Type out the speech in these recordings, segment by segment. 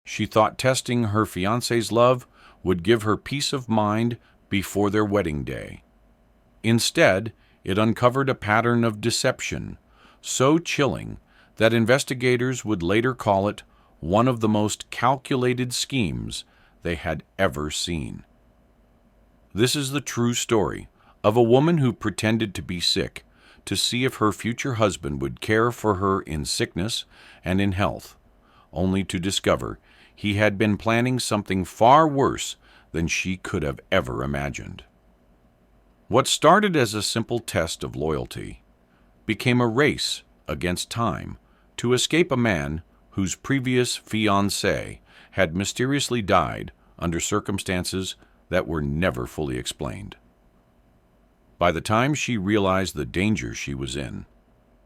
She thought testing her fiancé's love would give her peace of mind before their wedding day. Instead, it uncovered a pattern of deception so chilling that investigators would later call it one of the most calculated schemes they had ever seen. This is the true story of a woman who pretended to be sick to see if her future husband would care for her in sickness and in health, only to discover he had been planning something far worse than she could have ever imagined. What started as a simple test of loyalty became a race against time to escape a man whose previous fiancé had mysteriously died under circumstances that were never fully explained. By the time she realized the danger she was in,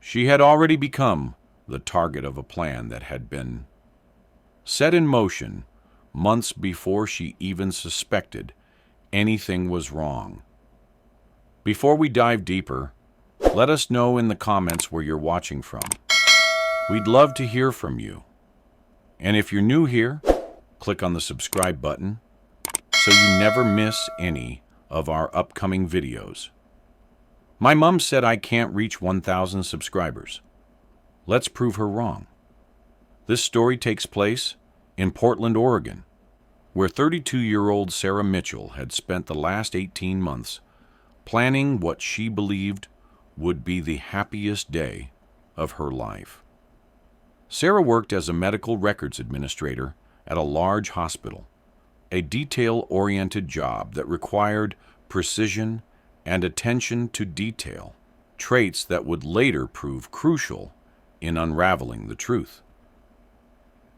she had already become the target of a plan that had been set in motion months before she even suspected anything was wrong. Before we dive deeper, let us know in the comments where you're watching from. We'd love to hear from you. And if you're new here, click on the subscribe button so you never miss any of our upcoming videos. My mom said I can't reach 1,000 subscribers. Let's prove her wrong. This story takes place in Portland, Oregon, where 32-year-old Sarah Mitchell had spent the last 18 months planning what she believed would be the happiest day of her life. Sarah worked as a medical records administrator at a large hospital, a detail-oriented job that required precision and attention to detail, traits that would later prove crucial in unraveling the truth.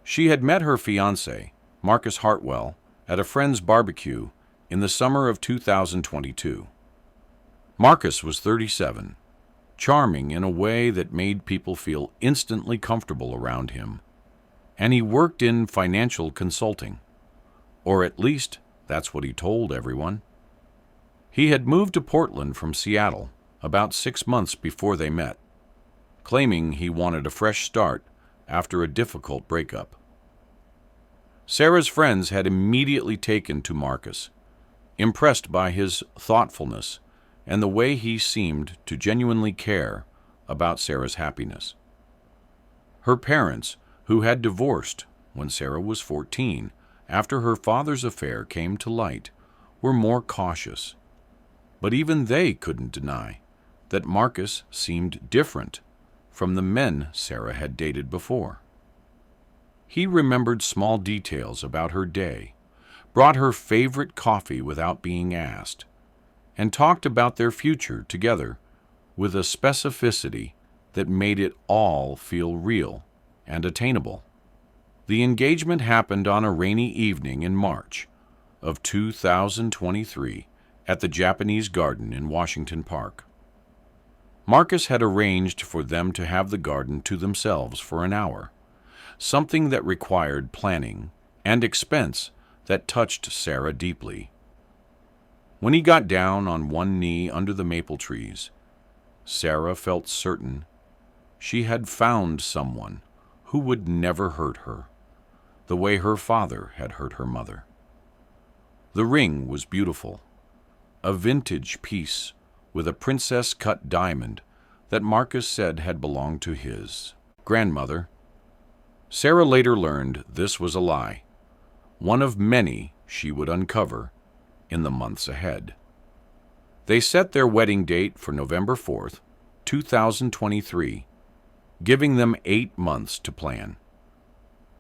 She had met her fiancé, Marcus Hartwell, at a friend's barbecue in the summer of 2022. Marcus was 37, charming in a way that made people feel instantly comfortable around him, and he worked in financial consulting, or at least that's what he told everyone. He had moved to Portland from Seattle about 6 months before they met, claiming he wanted a fresh start after a difficult breakup. Sarah's friends had immediately taken to Marcus, impressed by his thoughtfulness and the way he seemed to genuinely care about Sarah's happiness. Her parents, who had divorced when Sarah was 14 after her father's affair came to light, were more cautious. But even they couldn't deny that Marcus seemed different from the men Sarah had dated before. He remembered small details about her day, brought her favorite coffee without being asked, and talked about their future together with a specificity that made it all feel real and attainable. The engagement happened on a rainy evening in March of 2023 at the Japanese Garden in Washington Park. Marcus had arranged for them to have the garden to themselves for an hour, something that required planning and expense that touched Sarah deeply. When he got down on one knee under the maple trees, Sarah felt certain she had found someone who would never hurt her, the way her father had hurt her mother. The ring was beautiful, a vintage piece with a princess-cut diamond that Marcus said had belonged to his grandmother. Sarah later learned this was a lie, one of many she would uncover in the months ahead. They set their wedding date for November 4th, 2023, giving them 8 months to plan.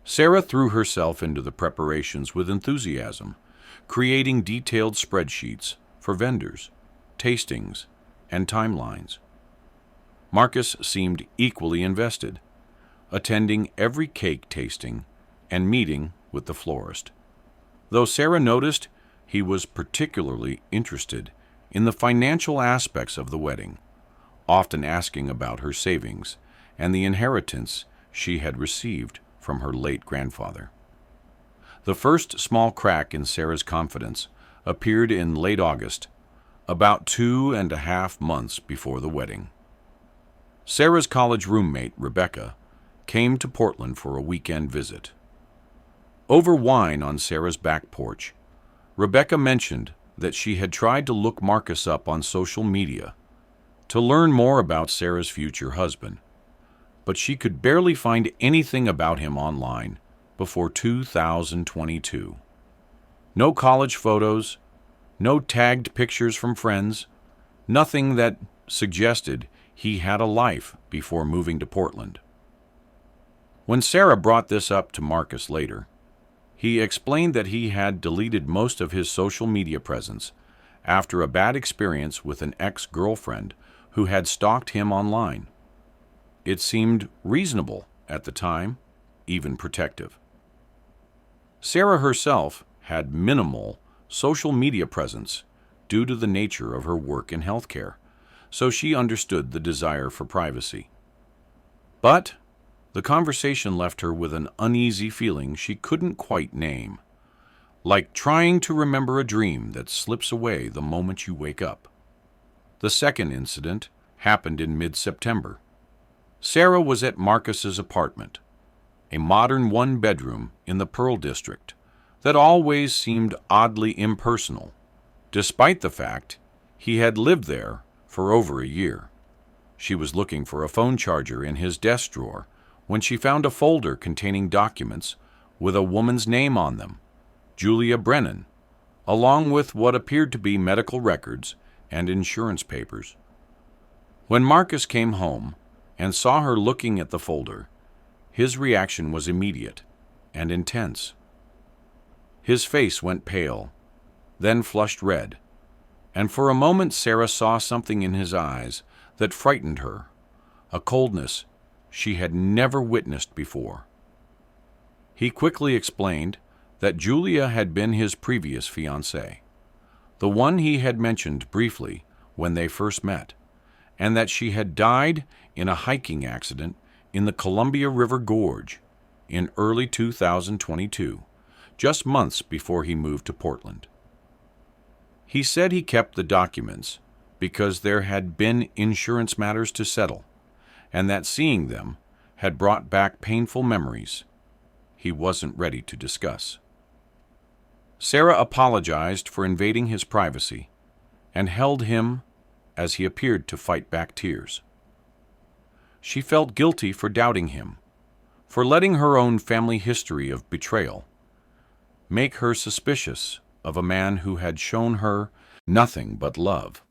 Sarah threw herself into the preparations with enthusiasm, creating detailed spreadsheets for vendors, tastings, and timelines. Marcus seemed equally invested, attending every cake tasting and meeting with the florist, though Sarah noticed he was particularly interested in the financial aspects of the wedding, often asking about her savings and the inheritance she had received from her late grandfather. The first small crack in Sarah's confidence appeared in late August, about 2.5 months before the wedding. Sarah's college roommate, Rebecca, came to Portland for a weekend visit. Over wine on Sarah's back porch, Rebecca mentioned that she had tried to look Marcus up on social media to learn more about Sarah's future husband, but she could barely find anything about him online before 2022. No college photos, no tagged pictures from friends, nothing that suggested he had a life before moving to Portland. When Sarah brought this up to Marcus later, he explained that he had deleted most of his social media presence after a bad experience with an ex-girlfriend who had stalked him online. It seemed reasonable at the time, even protective. Sarah herself had minimal social media presence due to the nature of her work in healthcare, so she understood the desire for privacy. But the conversation left her with an uneasy feeling she couldn't quite name, like trying to remember a dream that slips away the moment you wake up. The second incident happened in mid-September. Sarah was at Marcus's apartment, a modern one-bedroom in the Pearl District that always seemed oddly impersonal, despite the fact he had lived there for over a year. She was looking for a phone charger in his desk drawer when she found a folder containing documents with a woman's name on them, Julia Brennan, along with what appeared to be medical records and insurance papers. When Marcus came home and saw her looking at the folder, his reaction was immediate and intense. His face went pale, then flushed red, and for a moment Sarah saw something in his eyes that frightened her, a coldness she had never witnessed before. He quickly explained that Julia had been his previous fiancée, the one he had mentioned briefly when they first met, and that she had died in a hiking accident in the Columbia River Gorge in early 2022, just months before he moved to Portland. He said he kept the documents because there had been insurance matters to settle, and that seeing them had brought back painful memories he wasn't ready to discuss. Sarah apologized for invading his privacy and held him as he appeared to fight back tears. She felt guilty for doubting him, for letting her own family history of betrayal make her suspicious of a man who had shown her nothing but love.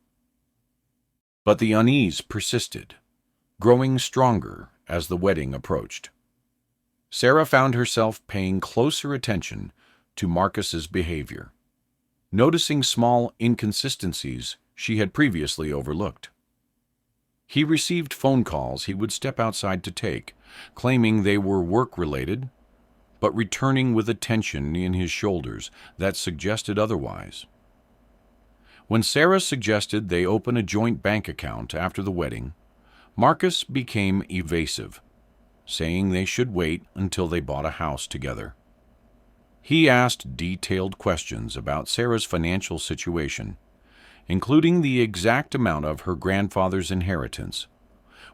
But the unease persisted, growing stronger as the wedding approached. Sarah found herself paying closer attention to Marcus's behavior, noticing small inconsistencies she had previously overlooked. He received phone calls he would step outside to take, claiming they were work-related, but returning with a tension in his shoulders that suggested otherwise. When Sarah suggested they open a joint bank account after the wedding, Marcus became evasive, saying they should wait until they bought a house together. He asked detailed questions about Sarah's financial situation, including the exact amount of her grandfather's inheritance,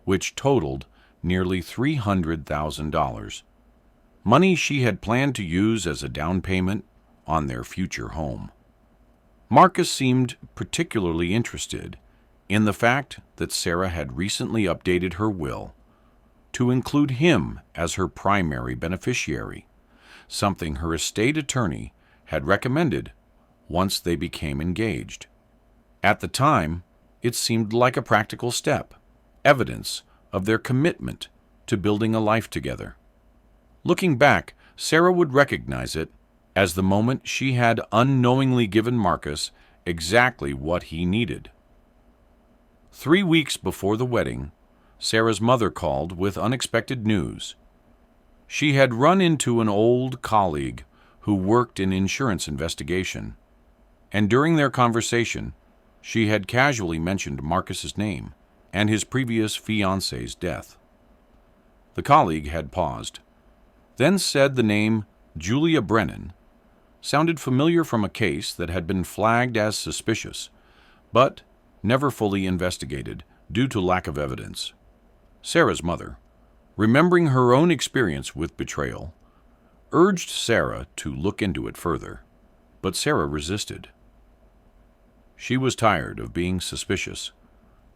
which totaled nearly $300,000, money she had planned to use as a down payment on their future home. Marcus seemed particularly interested in the fact that Sarah had recently updated her will to include him as her primary beneficiary, something her estate attorney had recommended once they became engaged. At the time, it seemed like a practical step, evidence of their commitment to building a life together. Looking back, Sarah would recognize it as the moment she had unknowingly given Marcus exactly what he needed. 3 weeks before the wedding, Sarah's mother called with unexpected news. She had run into an old colleague who worked in insurance investigation, and during their conversation, she had casually mentioned Marcus's name and his previous fiancée's death. The colleague had paused, then said the name Julia Brennan sounded familiar from a case that had been flagged as suspicious, but never fully investigated due to lack of evidence. Sarah's mother, remembering her own experience with betrayal, urged Sarah to look into it further, but Sarah resisted. She was tired of being suspicious,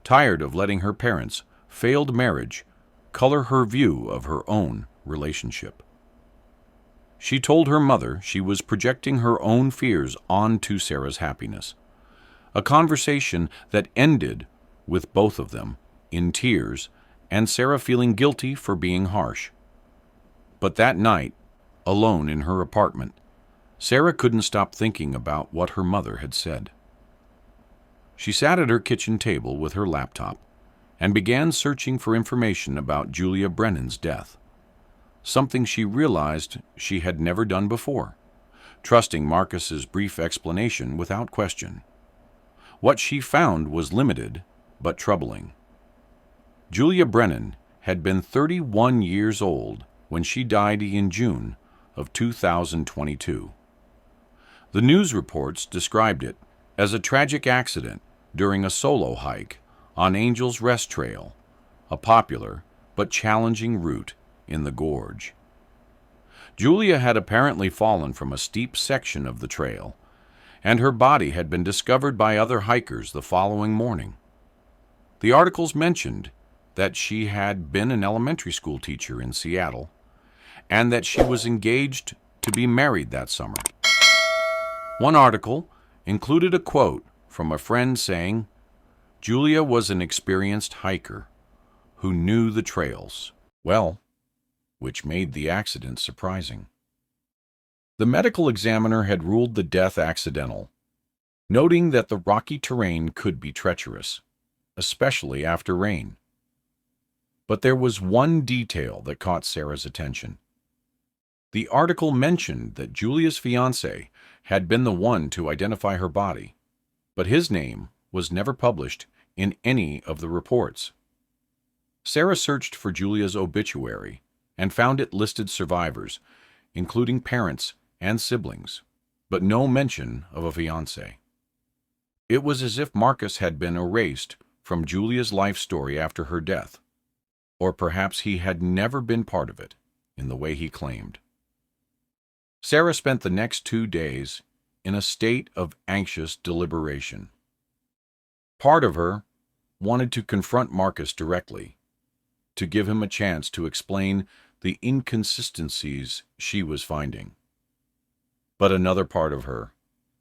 tired of letting her parents' failed marriage color her view of her own relationship. She told her mother she was projecting her own fears onto Sarah's happiness, a conversation that ended with both of them in tears and Sarah feeling guilty for being harsh. But that night, alone in her apartment, Sarah couldn't stop thinking about what her mother had said. She sat at her kitchen table with her laptop and began searching for information about Julia Brennan's death, something she realized she had never done before, trusting Marcus's brief explanation without question. What she found was limited but troubling. Julia Brennan had been 31 years old when she died in June of 2022. The news reports described it as a tragic accident during a solo hike on Angel's Rest Trail, a popular but challenging route in the gorge. Julia had apparently fallen from a steep section of the trail, and her body had been discovered by other hikers the following morning. The articles mentioned that she had been an elementary school teacher in Seattle and that she was engaged to be married that summer. One article included a quote from a friend saying, "Julia was an experienced hiker who knew the trails well," which made the accident surprising. The medical examiner had ruled the death accidental, noting that the rocky terrain could be treacherous, especially after rain. But there was one detail that caught Sarah's attention. The article mentioned that Julia's fiancé had been the one to identify her body, but his name was never published in any of the reports. Sarah searched for Julia's obituary and found it listed survivors, including parents and siblings, but no mention of a fiancé. It was as if Marcus had been erased from Julia's life story after her death, or perhaps he had never been part of it in the way he claimed. Sarah spent the next 2 days in a state of anxious deliberation. Part of her wanted to confront Marcus directly, to give him a chance to explain the inconsistencies she was finding. But another part of her,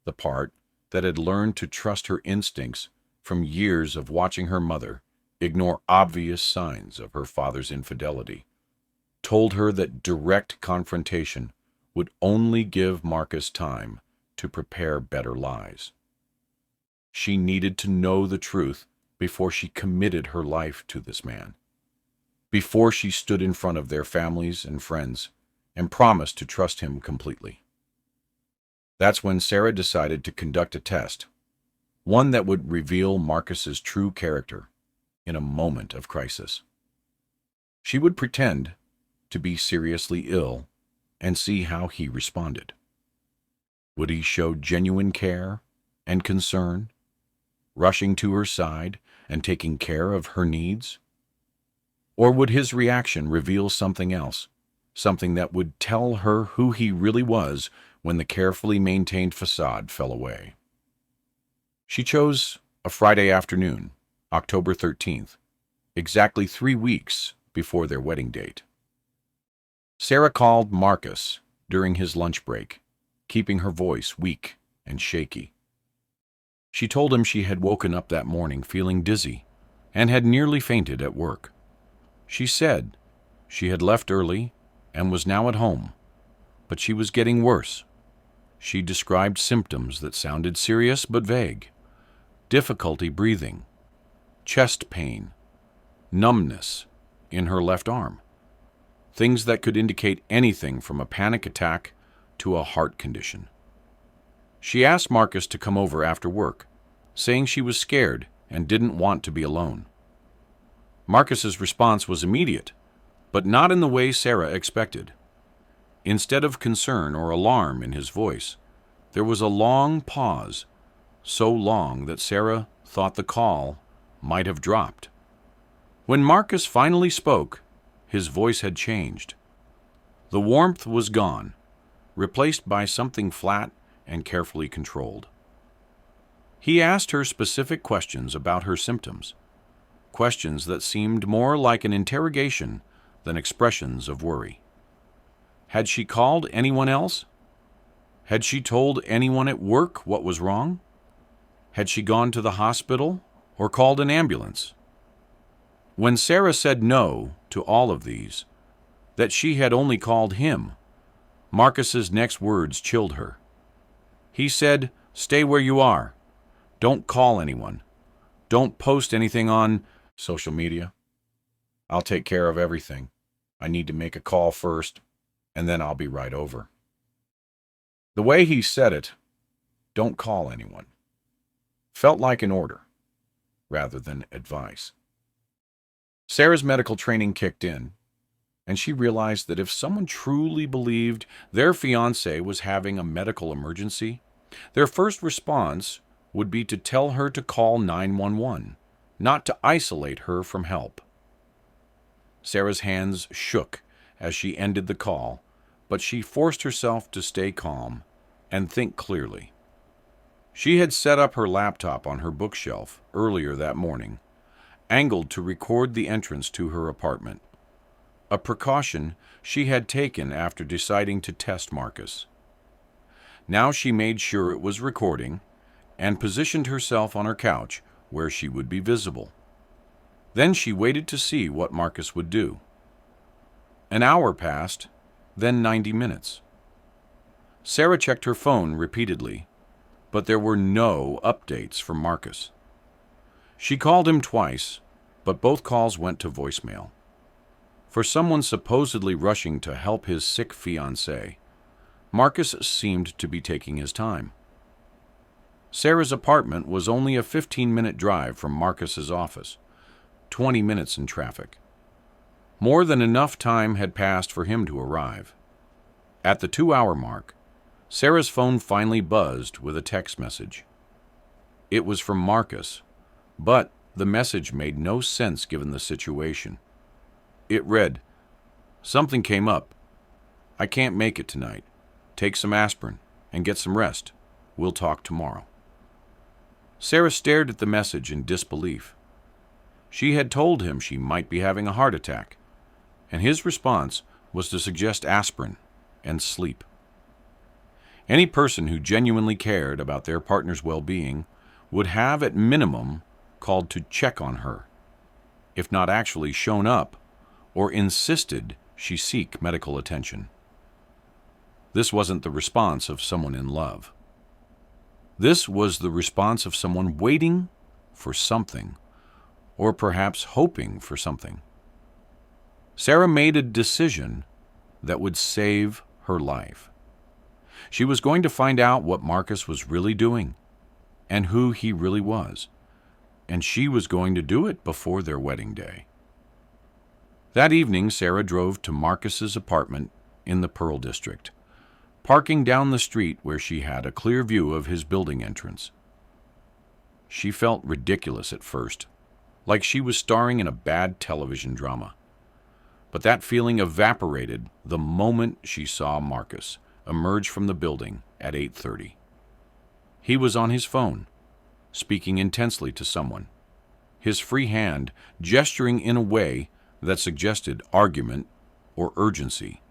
the part that had learned to trust her instincts from years of watching her mother ignore obvious signs of her father's infidelity, told her that direct confrontation would only give Marcus time to prepare better lies. She needed to know the truth before she committed her life to this man, before she stood in front of their families and friends and promised to trust him completely. That's when Sarah decided to conduct a test, one that would reveal Marcus's true character in a moment of crisis. She would pretend to be seriously ill and see how he responded. Would he show genuine care and concern, rushing to her side and taking care of her needs? Or would his reaction reveal something else, something that would tell her who he really was when the carefully maintained facade fell away? She chose a Friday afternoon, October 13th, exactly 3 weeks before their wedding date. Sarah called Marcus during his lunch break, keeping her voice weak and shaky. She told him she had woken up that morning feeling dizzy and had nearly fainted at work. She said she had left early and was now at home, but she was getting worse. She described symptoms that sounded serious but vague: difficulty breathing, chest pain, numbness in her left arm, things that could indicate anything from a panic attack to a heart condition. She asked Marcus to come over after work, saying she was scared and didn't want to be alone. Marcus's response was immediate, but not in the way Sarah expected. Instead of concern or alarm in his voice, there was a long pause, so long that Sarah thought the call might have dropped. When Marcus finally spoke, his voice had changed. The warmth was gone, replaced by something flat and carefully controlled. He asked her specific questions about her symptoms, questions that seemed more like an interrogation than expressions of worry. Had she called anyone else? Had she told anyone at work what was wrong? Had she gone to the hospital or called an ambulance? When Sarah said no to all of these, that she had only called him, Marcus's next words chilled her. He said, "Stay where you are. Don't call anyone. Don't post anything on social media. I'll take care of everything. I need to make a call first, and then I'll be right over." The way he said it, "Don't call anyone," felt like an order rather than advice. Sarah's medical training kicked in, and she realized that if someone truly believed their fiancé was having a medical emergency, their first response would be to tell her to call 911, not to isolate her from help. Sarah's hands shook as she ended the call, but she forced herself to stay calm and think clearly. She had set up her laptop on her bookshelf earlier that morning, angled to record the entrance to her apartment, a precaution she had taken after deciding to test Marcus. Now she made sure it was recording and positioned herself on her couch where she would be visible. Then she waited to see what Marcus would do. An hour passed, then 90 minutes. Sarah checked her phone repeatedly, but there were no updates from Marcus. She called him twice, but both calls went to voicemail. For someone supposedly rushing to help his sick fiancé, Marcus seemed to be taking his time. Sarah's apartment was only a 15-minute drive from Marcus's office, 20 minutes in traffic. More than enough time had passed for him to arrive. At the 2-hour mark, Sarah's phone finally buzzed with a text message. It was from Marcus, but the message made no sense given the situation. It read, "Something came up. I can't make it tonight. Take some aspirin and get some rest. We'll talk tomorrow." Sarah stared at the message in disbelief. She had told him she might be having a heart attack, and his response was to suggest aspirin and sleep. Any person who genuinely cared about their partner's well-being would have at minimum called to check on her, if not actually shown up or insisted she seek medical attention. This wasn't the response of someone in love. This was the response of someone waiting for something, or perhaps hoping for something. Sarah made a decision that would save her life. She was going to find out what Marcus was really doing and who he really was, and she was going to do it before their wedding day. That evening, Sarah drove to Marcus's apartment in the Pearl District, parking down the street where she had a clear view of his building entrance. She felt ridiculous at first, like she was starring in a bad television drama. But that feeling evaporated the moment she saw Marcus emerge from the building at 8:30. He was on his phone, speaking intensely to someone, his free hand gesturing in a way that suggested argument or urgency.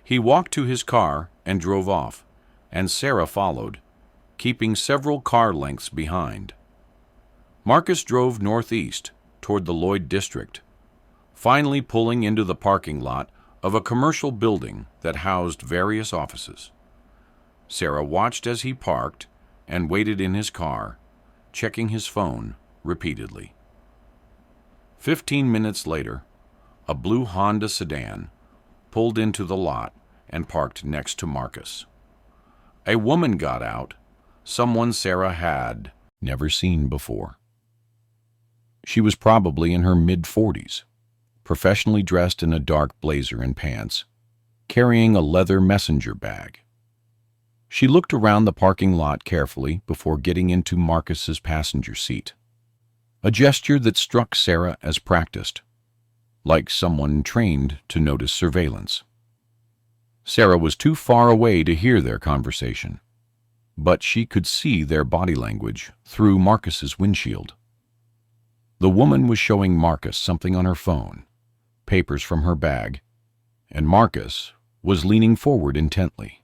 He walked to his car and drove off, and Sarah followed, keeping several car lengths behind. Marcus drove northeast toward the Lloyd District, finally pulling into the parking lot of a commercial building that housed various offices. Sarah watched as he parked and waited in his car, checking his phone repeatedly. 15 minutes later, a blue Honda sedan pulled into the lot and parked next to Marcus. A woman got out, someone Sarah had never seen before. She was probably in her mid-40s, professionally dressed in a dark blazer and pants, carrying a leather messenger bag. She looked around the parking lot carefully before getting into Marcus's passenger seat, a gesture that struck Sarah as practiced, like someone trained to notice surveillance. Sarah was too far away to hear their conversation, but she could see their body language through Marcus's windshield. The woman was showing Marcus something on her phone, papers from her bag, and Marcus was leaning forward intently,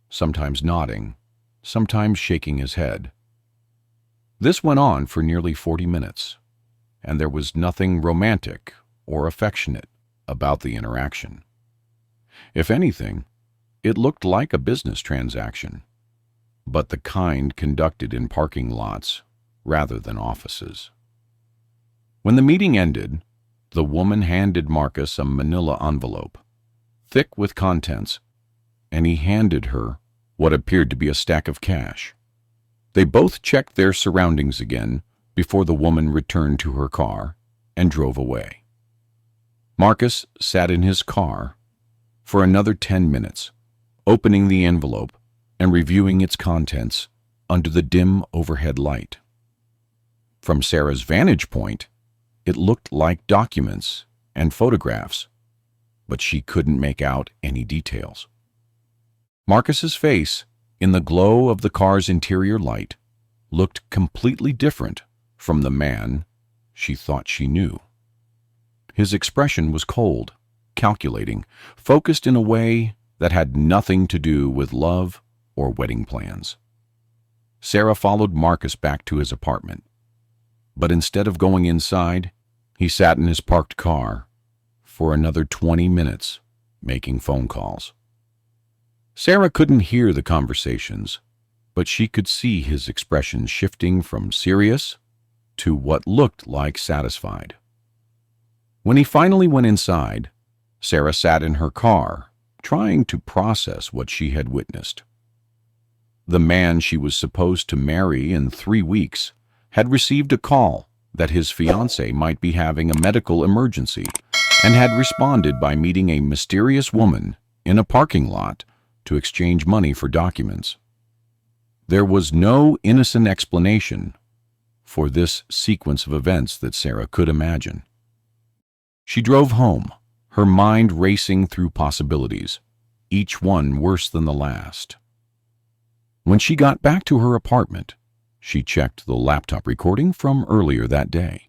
sometimes nodding, sometimes shaking his head. This went on for nearly 40 minutes, and there was nothing romantic or affectionate about the interaction. If anything, it looked like a business transaction, but the kind conducted in parking lots rather than offices. When the meeting ended, the woman handed Marcus a manila envelope, thick with contents, and he handed her what appeared to be a stack of cash. They both checked their surroundings again before the woman returned to her car and drove away. Marcus sat in his car for another 10 minutes, opening the envelope and reviewing its contents under the dim overhead light. From Sarah's vantage point, it looked like documents and photographs, but she couldn't make out any details. Marcus's face, in the glow of the car's interior light, looked completely different from the man she thought she knew. His expression was cold, calculating, focused in a way that had nothing to do with love or wedding plans. Sarah followed Marcus back to his apartment, but instead of going inside, he sat in his parked car for another 20 minutes making phone calls. Sarah couldn't hear the conversations, but she could see his expression shifting from serious to what looked like satisfied. When he finally went inside, Sarah sat in her car, trying to process what she had witnessed. The man she was supposed to marry in 3 weeks had received a call that his fiancée might be having a medical emergency and had responded by meeting a mysterious woman in a parking lot to exchange money for documents. There was no innocent explanation for this sequence of events that Sarah could imagine. She drove home, her mind racing through possibilities, each one worse than the last. When she got back to her apartment, she checked the laptop recording from earlier that day.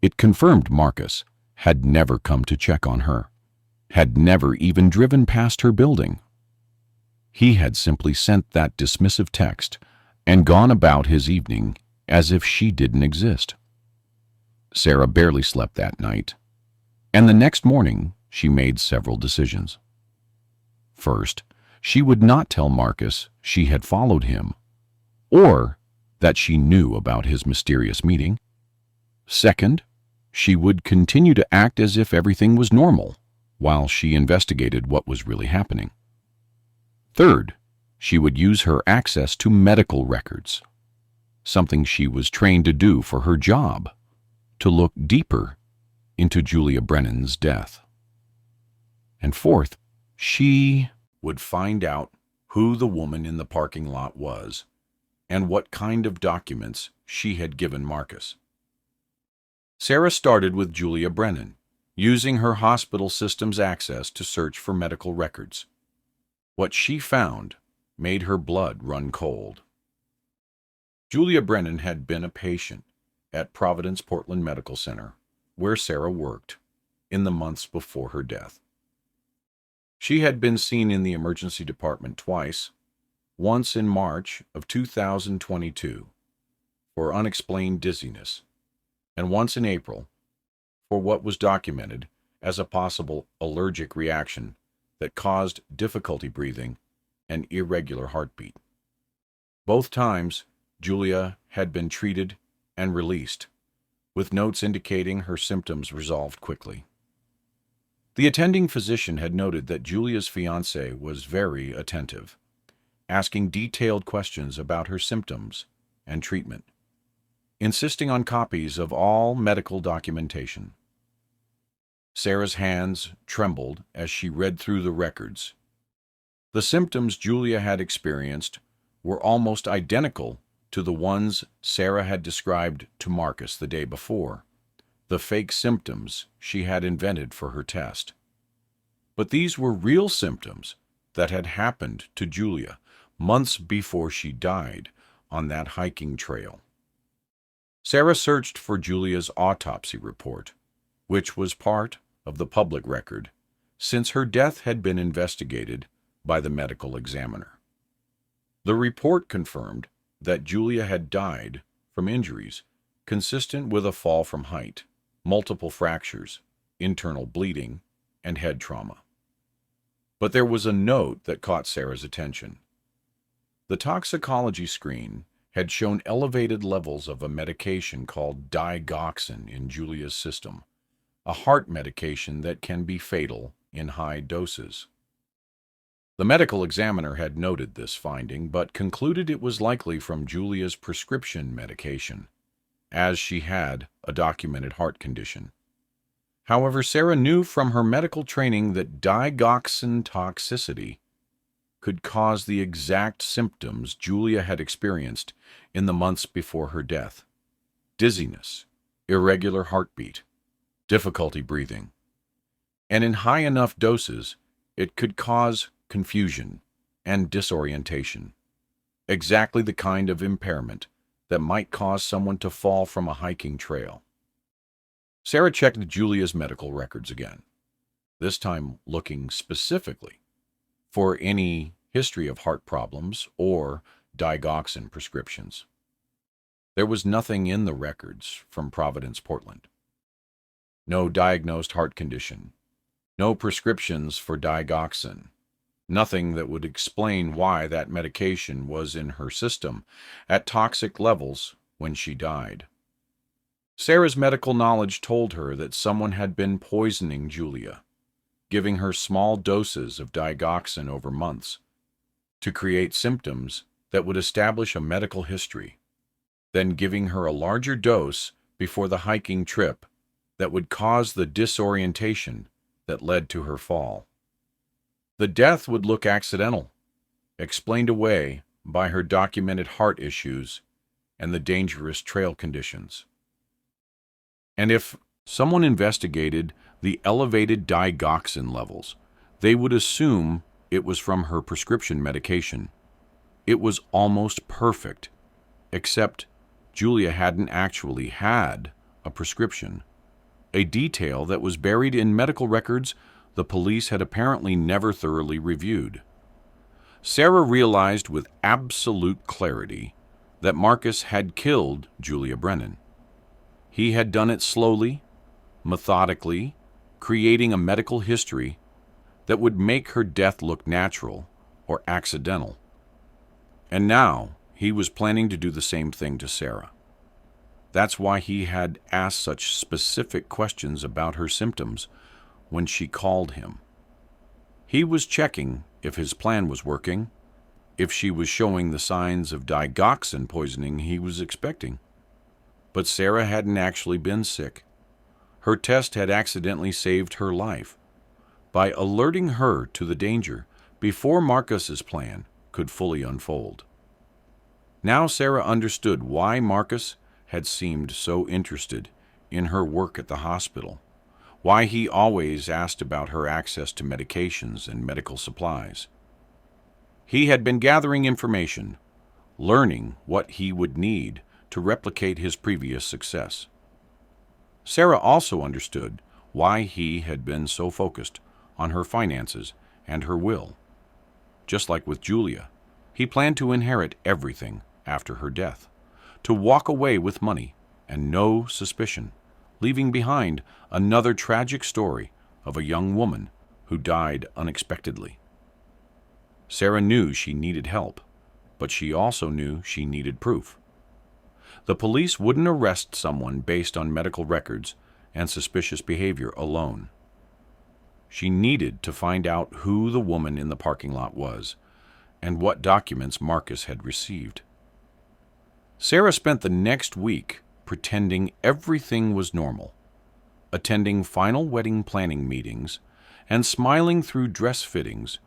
It confirmed Marcus had never come to check on her, had never even driven past her building. He had simply sent that dismissive text and gone about his evening as if she didn't exist. Sarah barely slept that night, and the next morning she made several decisions. First, she would not tell Marcus she had followed him, or that she knew about his mysterious meeting. Second, she would continue to act as if everything was normal while she investigated what was really happening. Third, she would use her access to medical records, something she was trained to do for her job, to look deeper into Julia Brennan's death. And fourth, she would find out who the woman in the parking lot was and what kind of documents she had given Marcus. Sarah started with Julia Brennan, using her hospital system's access to search for medical records. What she found made her blood run cold. Julia Brennan had been a patient at Providence Portland Medical Center, where Sarah worked, in the months before her death. She had been seen in the emergency department twice, once in March of 2022 for unexplained dizziness, and once in April for what was documented as a possible allergic reaction that caused difficulty breathing and irregular heartbeat. Both times, Julia had been treated and released, with notes indicating her symptoms resolved quickly. The attending physician had noted that Julia's fiancé was very attentive, asking detailed questions about her symptoms and treatment, insisting on copies of all medical documentation. Sarah's hands trembled as she read through the records. The symptoms Julia had experienced were almost identical to the ones Sarah had described to Marcus the day before, the fake symptoms she had invented for her test. But these were real symptoms that had happened to Julia months before she died on that hiking trail. Sarah searched for Julia's autopsy report, which was part of the public record, since her death had been investigated by the medical examiner. The report confirmed that Julia had died from injuries consistent with a fall from height, multiple fractures, internal bleeding, and head trauma. But there was a note that caught Sarah's attention. The toxicology screen had shown elevated levels of a medication called digoxin in Julia's system, a heart medication that can be fatal in high doses. The medical examiner had noted this finding, but concluded it was likely from Julia's prescription medication, as she had a documented heart condition. However, Sarah knew from her medical training that digoxin toxicity could cause the exact symptoms Julia had experienced in the months before her death: dizziness, irregular heartbeat, difficulty breathing. And in high enough doses, it could cause confusion and disorientation, exactly the kind of impairment that might cause someone to fall from a hiking trail. Sarah checked Julia's medical records again, this time looking specifically for any history of heart problems or digoxin prescriptions. There was nothing in the records from Providence, Portland. No diagnosed heart condition, no prescriptions for digoxin, nothing that would explain why that medication was in her system at toxic levels when she died. Sarah's medical knowledge told her that someone had been poisoning Julia, giving her small doses of digoxin over months to create symptoms that would establish a medical history, then giving her a larger dose before the hiking trip that would cause the disorientation that led to her fall. The death would look accidental, explained away by her documented heart issues and the dangerous trail conditions. And if someone investigated the elevated digoxin levels, they would assume it was from her prescription medication. It was almost perfect, except Julia hadn't actually had a prescription, a detail that was buried in medical records the police had apparently never thoroughly reviewed. Sarah realized with absolute clarity that Marcus had killed Julia Brennan. He had done it slowly, methodically, creating a medical history that would make her death look natural or accidental. And now he was planning to do the same thing to Sarah. That's why he had asked such specific questions about her symptoms when she called him. He was checking if his plan was working, if she was showing the signs of digoxin poisoning he was expecting. But Sarah hadn't actually been sick. Her test had accidentally saved her life by alerting her to the danger before Marcus's plan could fully unfold. Now Sarah understood why Marcus had seemed so interested in her work at the hospital, why he always asked about her access to medications and medical supplies. He had been gathering information, learning what he would need to replicate his previous success. Sarah also understood why he had been so focused on her finances and her will. Just like with Julia, he planned to inherit everything after her death, to walk away with money and no suspicion, leaving behind another tragic story of a young woman who died unexpectedly. Sarah knew she needed help, but she also knew she needed proof. The police wouldn't arrest someone based on medical records and suspicious behavior alone. She needed to find out who the woman in the parking lot was and what documents Marcus had received. Sarah spent the next week pretending everything was normal, attending final wedding planning meetings and smiling through dress fittings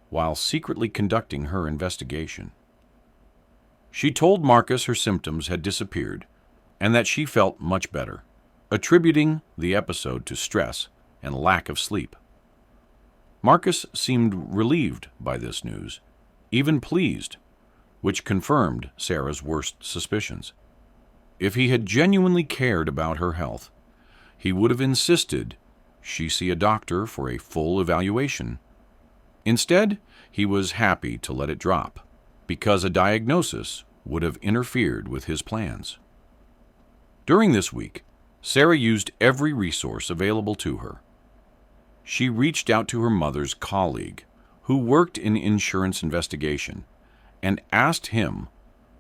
while secretly conducting her investigation. She told Marcus her symptoms had disappeared and that she felt much better, attributing the episode to stress and lack of sleep. Marcus seemed relieved by this news, even pleased, which confirmed Sarah's worst suspicions. If he had genuinely cared about her health, he would have insisted she see a doctor for a full evaluation. Instead, he was happy to let it drop, because a diagnosis would have interfered with his plans. During this week, Sarah used every resource available to her. She reached out to her mother's colleague, who worked in insurance investigation, and asked him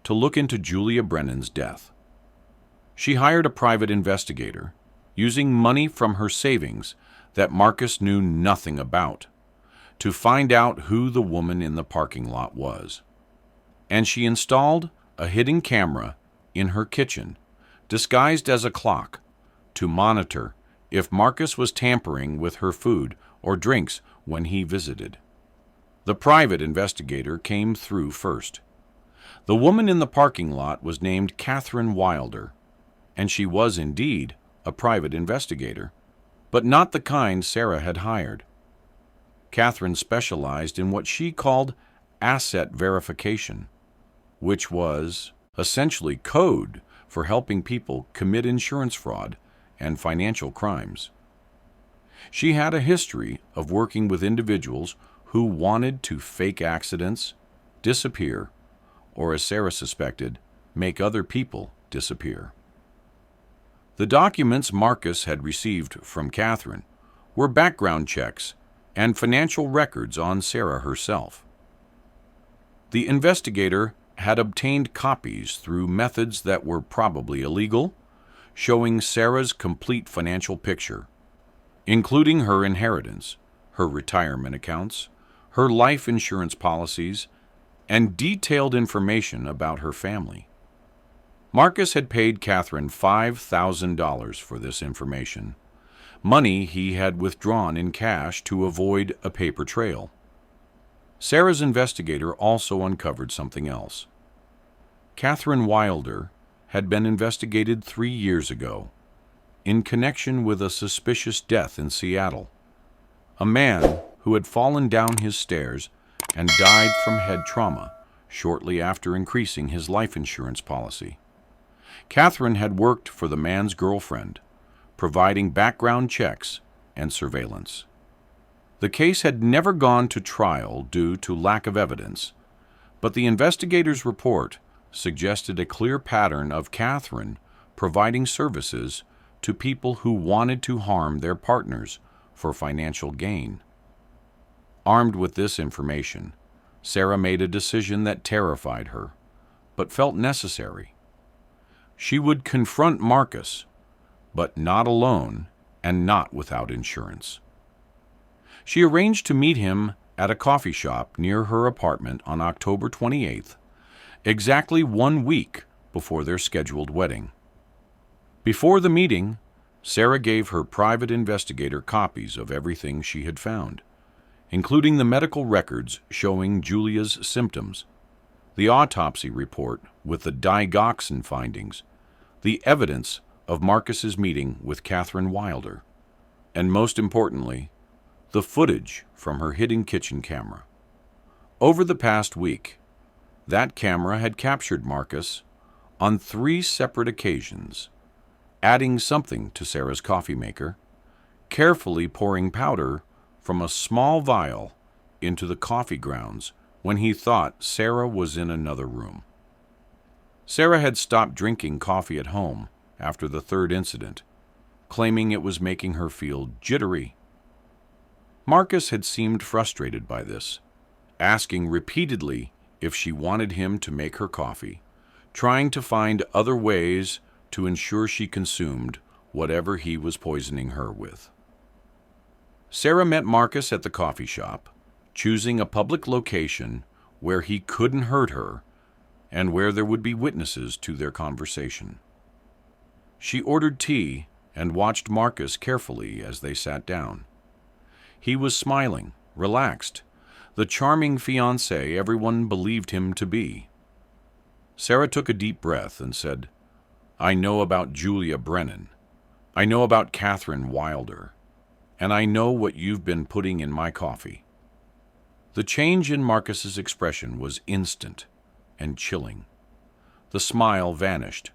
to look into Julia Brennan's death. She hired a private investigator, using money from her savings that Marcus knew nothing about, to find out who the woman in the parking lot was. And she installed a hidden camera in her kitchen, disguised as a clock, to monitor if Marcus was tampering with her food or drinks when he visited. The private investigator came through first. The woman in the parking lot was named Catherine Wilder, and she was indeed a private investigator, but not the kind Sarah had hired. Catherine specialized in what she called asset verification, which was essentially code for helping people commit insurance fraud and financial crimes. She had a history of working with individuals who wanted to fake accidents, disappear, or, as Sarah suspected, make other people disappear. The documents Marcus had received from Catherine were background checks and financial records on Sarah herself. The investigator had obtained copies through methods that were probably illegal, showing Sarah's complete financial picture, including her inheritance, her retirement accounts, her life insurance policies, and detailed information about her family. Marcus had paid Catherine $5,000 for this information, money he had withdrawn in cash to avoid a paper trail. Sarah's investigator also uncovered something else. Catherine Wilder had been investigated 3 years ago in connection with a suspicious death in Seattle. A man who had fallen down his stairs and died from head trauma shortly after increasing his life insurance policy. Catherine had worked for the man's girlfriend, providing background checks and surveillance. The case had never gone to trial due to lack of evidence, but the investigator's report suggested a clear pattern of Catherine providing services to people who wanted to harm their partners for financial gain. Armed with this information, Sarah made a decision that terrified her, but felt necessary. She would confront Marcus, but not alone and not without insurance. She arranged to meet him at a coffee shop near her apartment on October 28th, exactly 1 week before their scheduled wedding. Before the meeting, Sarah gave her private investigator copies of everything she had found, including the medical records showing Julia's symptoms, the autopsy report with the digoxin findings, the evidence of Marcus's meeting with Catherine Wilder, and most importantly, the footage from her hidden kitchen camera. Over the past week, that camera had captured Marcus on 3 separate occasions, adding something to Sarah's coffee maker, carefully pouring powder from a small vial into the coffee grounds when he thought Sarah was in another room. Sarah had stopped drinking coffee at home after the 3rd incident, claiming it was making her feel jittery. Marcus had seemed frustrated by this, asking repeatedly if she wanted him to make her coffee, trying to find other ways to ensure she consumed whatever he was poisoning her with. Sarah met Marcus at the coffee shop, choosing a public location where he couldn't hurt her and where there would be witnesses to their conversation. She ordered tea and watched Marcus carefully as they sat down. He was smiling, relaxed, the charming fiancé everyone believed him to be. Sarah took a deep breath and said, "I know about Julia Brennan. I know about Catherine Wilder. and I know what you've been putting in my coffee." The change in Marcus's expression was instant and chilling. The smile vanished,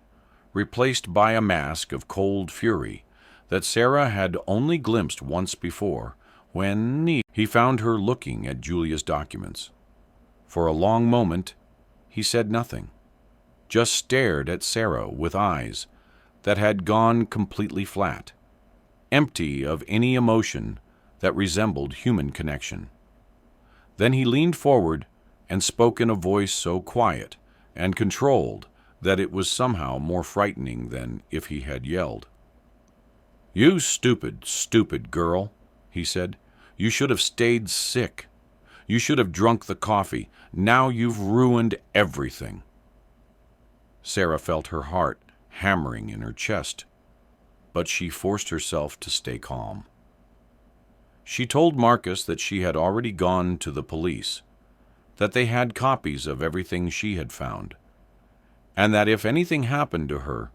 replaced by a mask of cold fury that Sarah had only glimpsed once before when he found her looking at Julia's documents. For a long moment, he said nothing, just stared at Sarah with eyes that had gone completely flat, empty of any emotion that resembled human connection. Then he leaned forward and spoke in a voice so quiet and controlled that it was somehow more frightening than if he had yelled. "You stupid, stupid girl," he said. "You should have stayed sick. You should have drunk the coffee. Now you've ruined everything." Sarah felt her heart hammering in her chest, but she forced herself to stay calm. She told Marcus that she had already gone to the police, that they had copies of everything she had found, and that if anything happened to her,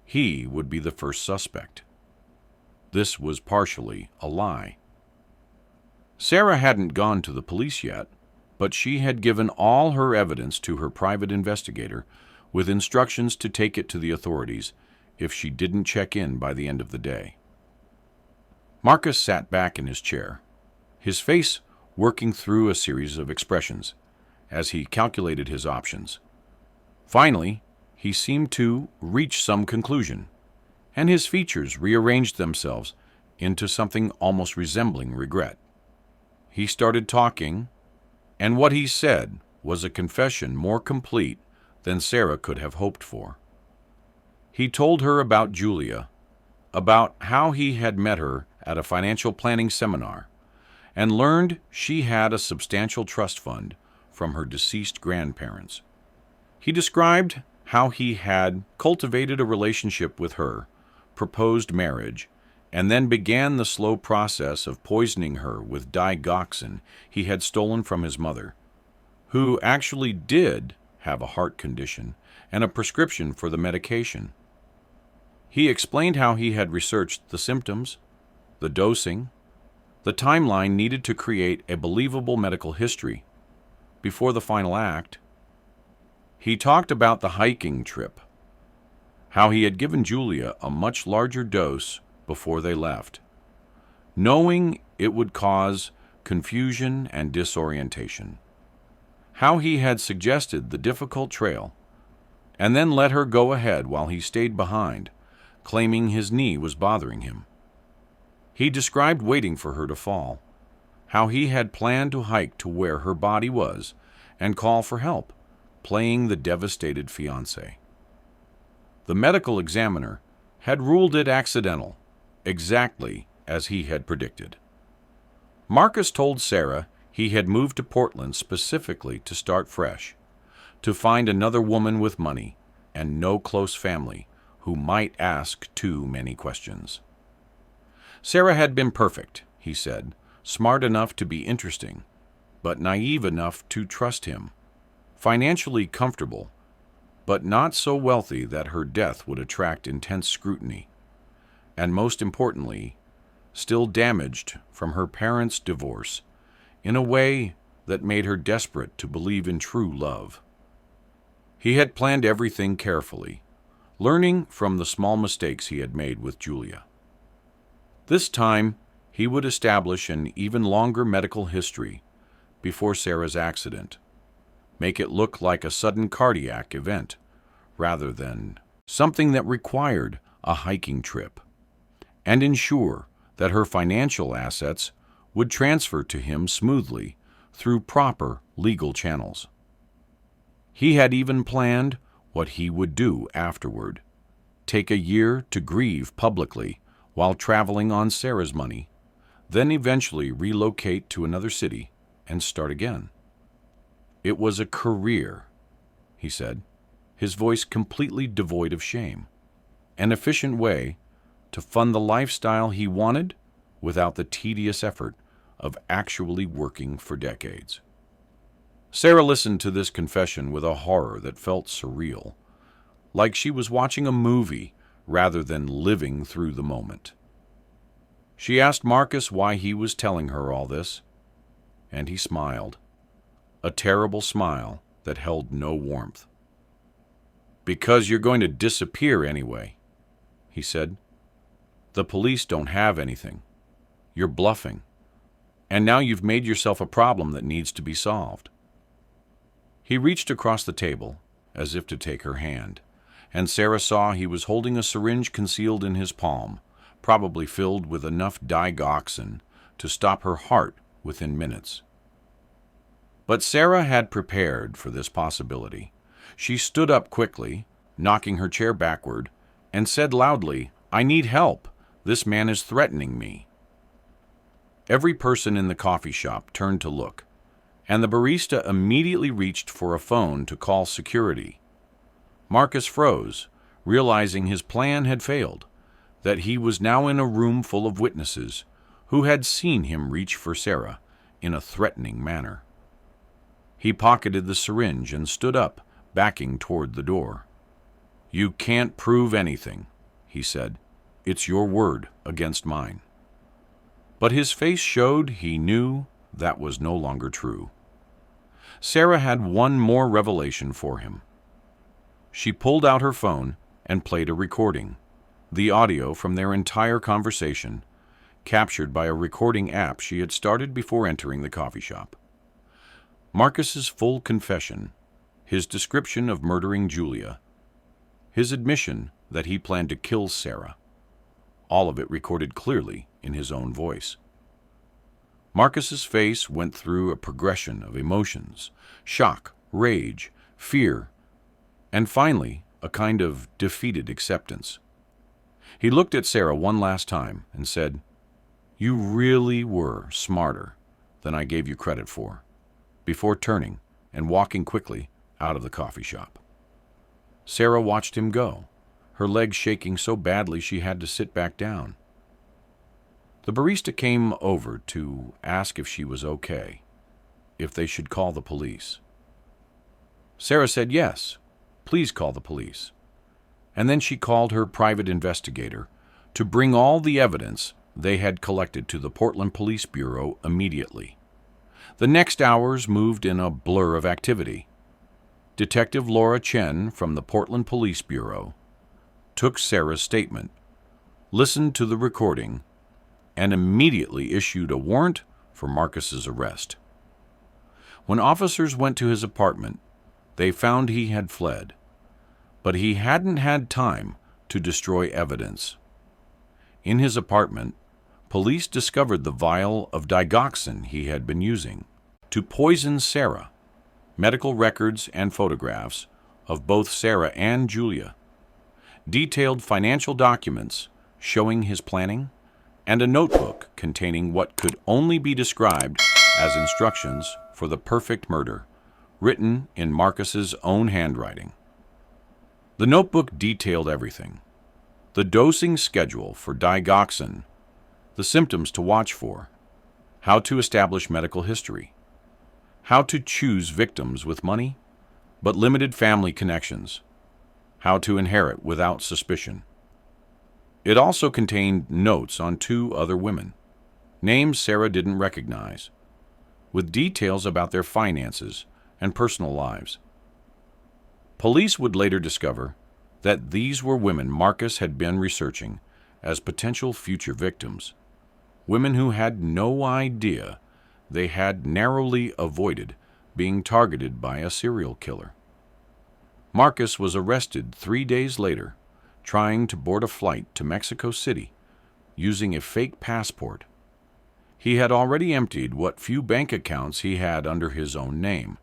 he would be the first suspect. This was partially a lie. Sarah hadn't gone to the police yet, but she had given all her evidence to her private investigator with instructions to take it to the authorities if she didn't check in by the end of the day. Marcus sat back in his chair, his face working through a series of expressions as he calculated his options. Finally, he seemed to reach some conclusion, and his features rearranged themselves into something almost resembling regret. He started talking, and what he said was a confession more complete than Sarah could have hoped for. He told her about Julia, about how he had met her at a financial planning seminar, and learned she had a substantial trust fund from her deceased grandparents. He described how he had cultivated a relationship with her, proposed marriage, and then began the slow process of poisoning her with digoxin he had stolen from his mother, who actually did have a heart condition and a prescription for the medication. He explained how he had researched the symptoms, the dosing, the timeline needed to create a believable medical history before the final act. He talked about the hiking trip, how he had given Julia a much larger dose before they left, knowing it would cause confusion and disorientation, how he had suggested the difficult trail, and then let her go ahead while he stayed behind, claiming his knee was bothering him. He described waiting for her to fall, how he had planned to hike to where her body was and call for help, playing the devastated fiancé. The medical examiner had ruled it accidental, exactly as he had predicted. Marcus told Sarah he had moved to Portland specifically to start fresh, to find another woman with money and no close family who might ask too many questions. Sarah had been perfect, he said, smart enough to be interesting, but naive enough to trust him, financially comfortable, but not so wealthy that her death would attract intense scrutiny, and most importantly, still damaged from her parents' divorce in a way that made her desperate to believe in true love. He had planned everything carefully, learning from the small mistakes he had made with Julia. This time, he would establish an even longer medical history before Sarah's accident, make it look like a sudden cardiac event rather than something that required a hiking trip, and ensure that her financial assets would transfer to him smoothly through proper legal channels. He had even planned what he would do afterward, take a year to grieve publicly while traveling on Sarah's money, then eventually relocate to another city and start again. It was a career, he said, his voice completely devoid of shame, an efficient way to fund the lifestyle he wanted without the tedious effort of actually working for decades. Sarah listened to this confession with a horror that felt surreal, like she was watching a movie rather than living through the moment. She asked Marcus why he was telling her all this, and he smiled, a terrible smile that held no warmth. "Because you're going to disappear anyway," he said. "The police don't have anything. You're bluffing. And now you've made yourself a problem that needs to be solved." He reached across the table, as if to take her hand, and Sarah saw he was holding a syringe concealed in his palm, probably filled with enough digoxin to stop her heart within minutes. But Sarah had prepared for this possibility. She stood up quickly, knocking her chair backward, and said loudly, "I need help. This man is threatening me." Every person in the coffee shop turned to look, and the barista immediately reached for a phone to call security. Marcus froze, realizing his plan had failed, that he was now in a room full of witnesses who had seen him reach for Sarah in a threatening manner. He pocketed the syringe and stood up, backing toward the door. "You can't prove anything," he said. "It's your word against mine." But his face showed he knew that was no longer true. Sarah had one more revelation for him. She pulled out her phone and played a recording, the audio from their entire conversation, captured by a recording app she had started before entering the coffee shop. Marcus's full confession, his description of murdering Julia, his admission that he planned to kill Sarah, all of it recorded clearly in his own voice. Marcus's face went through a progression of emotions: shock, rage, fear, and finally a kind of defeated acceptance. He looked at Sarah one last time and said, "You really were smarter than I gave you credit for," before turning and walking quickly out of the coffee shop. Sarah watched him go, her legs shaking so badly she had to sit back down. The barista came over to ask if she was okay, if they should call the police. Sarah said yes, please call the police. And then she called her private investigator to bring all the evidence they had collected to the Portland Police Bureau immediately. The next hours moved in a blur of activity. Detective Laura Chen from the Portland Police Bureau took Sarah's statement, listened to the recording, and immediately issued a warrant for Marcus's arrest. When officers went to his apartment, they found he had fled, but he hadn't had time to destroy evidence. In his apartment, police discovered the vial of digoxin he had been using to poison Sarah, medical records and photographs of both Sarah and Julia, detailed financial documents showing his planning, and a notebook containing what could only be described as instructions for the perfect murder, written in Marcus's own handwriting. The notebook detailed everything: the dosing schedule for digoxin, the symptoms to watch for, how to establish medical history, how to choose victims with money but limited family connections, how to inherit without suspicion. It also contained notes on 2 other women, names Sarah didn't recognize, with details about their finances and personal lives. Police would later discover that these were women Marcus had been researching as potential future victims, women who had no idea they had narrowly avoided being targeted by a serial killer. Marcus was arrested 3 days later, trying to board a flight to Mexico City using a fake passport. He had already emptied what few bank accounts he had under his own name,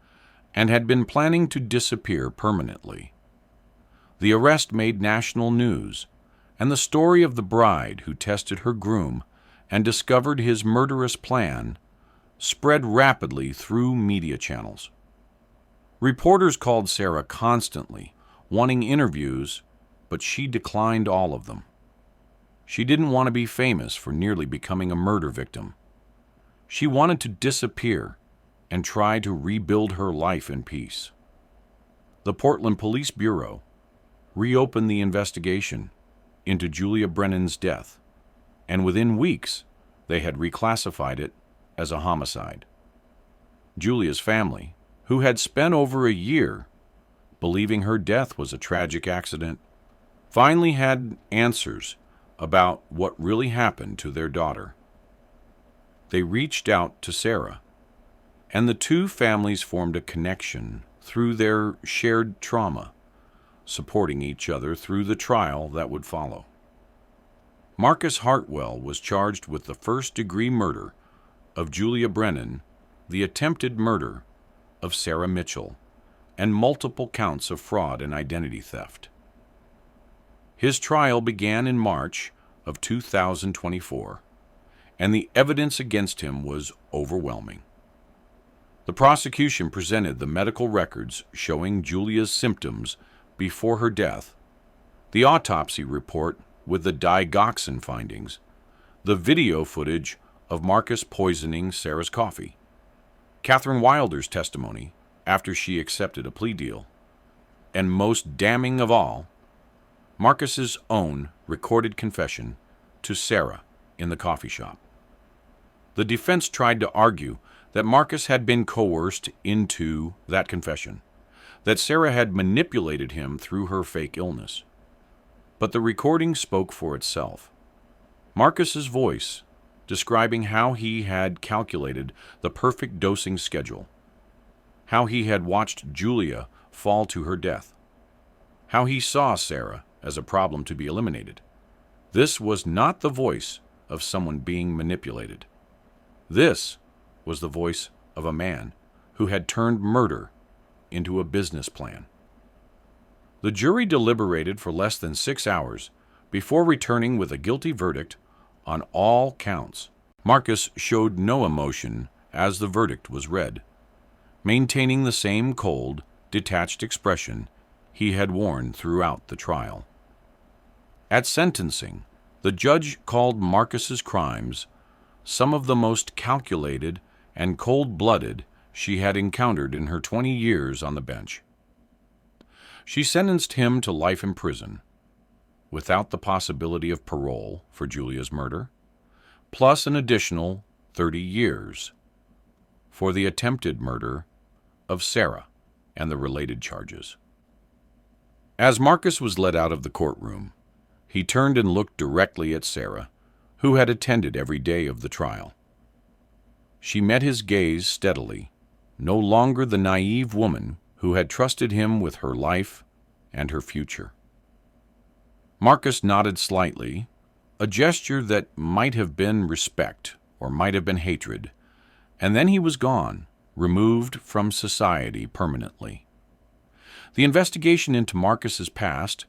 and had been planning to disappear permanently. The arrest made national news, and the story of the bride who tested her groom and discovered his murderous plan spread rapidly through media channels. Reporters called Sarah constantly, wanting interviews, but she declined all of them. She didn't want to be famous for nearly becoming a murder victim. She wanted to disappear and try to rebuild her life in peace. The Portland Police Bureau reopened the investigation into Julia Brennan's death, and within weeks they had reclassified it as a homicide. Julia's family, who had spent over a year believing her death was a tragic accident, finally had answers about what really happened to their daughter. They reached out to Sarah, and the two families formed a connection through their shared trauma, supporting each other through the trial that would follow. Marcus Hartwell was charged with the first-degree murder of Julia Brennan, the attempted murder of Sarah Mitchell, and multiple counts of fraud and identity theft. His trial began in March of 2024, and the evidence against him was overwhelming. The prosecution presented the medical records showing Julia's symptoms before her death, the autopsy report with the digoxin findings, the video footage of Marcus poisoning Sarah's coffee, Catherine Wilder's testimony after she accepted a plea deal, and most damning of all, Marcus's own recorded confession to Sarah in the coffee shop. The defense tried to argue that Marcus had been coerced into that confession, that Sarah had manipulated him through her fake illness. But the recording spoke for itself. Marcus's voice describing how he had calculated the perfect dosing schedule, how he had watched Julia fall to her death, how he saw Sarah as a problem to be eliminated. This was not the voice of someone being manipulated. This was the voice of a man who had turned murder into a business plan. The jury deliberated for less than 6 hours before returning with a guilty verdict on all counts. Marcus showed no emotion as the verdict was read, maintaining the same cold, detached expression he had worn throughout the trial. At sentencing, the judge called Marcus's crimes some of the most calculated and cold-blooded she had encountered in her 20 years on the bench. She sentenced him to life in prison, without the possibility of parole for Julia's murder, plus an additional 30 years for the attempted murder of Sarah and the related charges. As Marcus was led out of the courtroom, he turned and looked directly at Sarah, who had attended every day of the trial. She met his gaze steadily, no longer the naive woman who had trusted him with her life and her future. Marcus nodded slightly, a gesture that might have been respect or might have been hatred, and then he was gone, removed from society permanently. The investigation into Marcus's past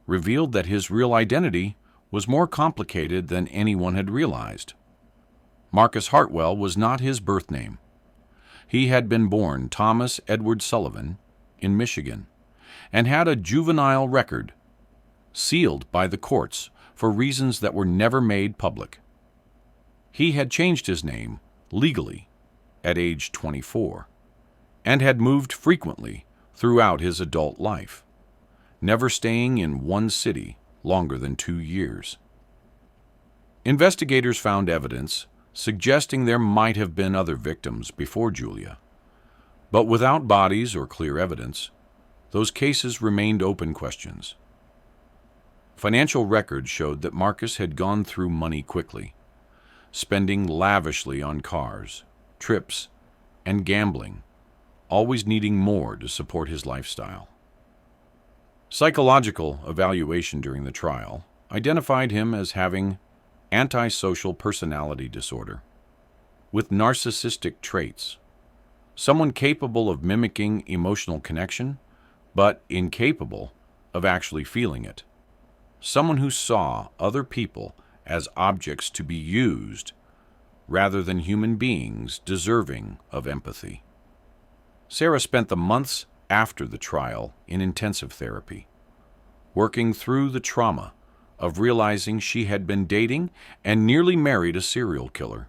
revealed that his real identity was more complicated than anyone had realized. Marcus Hartwell was not his birth name. He had been born Thomas Edward Sullivan in Michigan and had a juvenile record, sealed by the courts for reasons that were never made public. He had changed his name legally at age 24 and had moved frequently throughout his adult life, never staying in one city longer than 2 years. Investigators found evidence suggesting there might have been other victims before Julia, but without bodies or clear evidence, those cases remained open questions. Financial records showed that Marcus had gone through money quickly, spending lavishly on cars, trips, and gambling, always needing more to support his lifestyle. Psychological evaluation during the trial identified him as having antisocial personality disorder with narcissistic traits, someone capable of mimicking emotional connection, but incapable of actually feeling it, someone who saw other people as objects to be used rather than human beings deserving of empathy. Sarah spent the months after the trial in intensive therapy, working through the trauma of realizing she had been dating and nearly married a serial killer.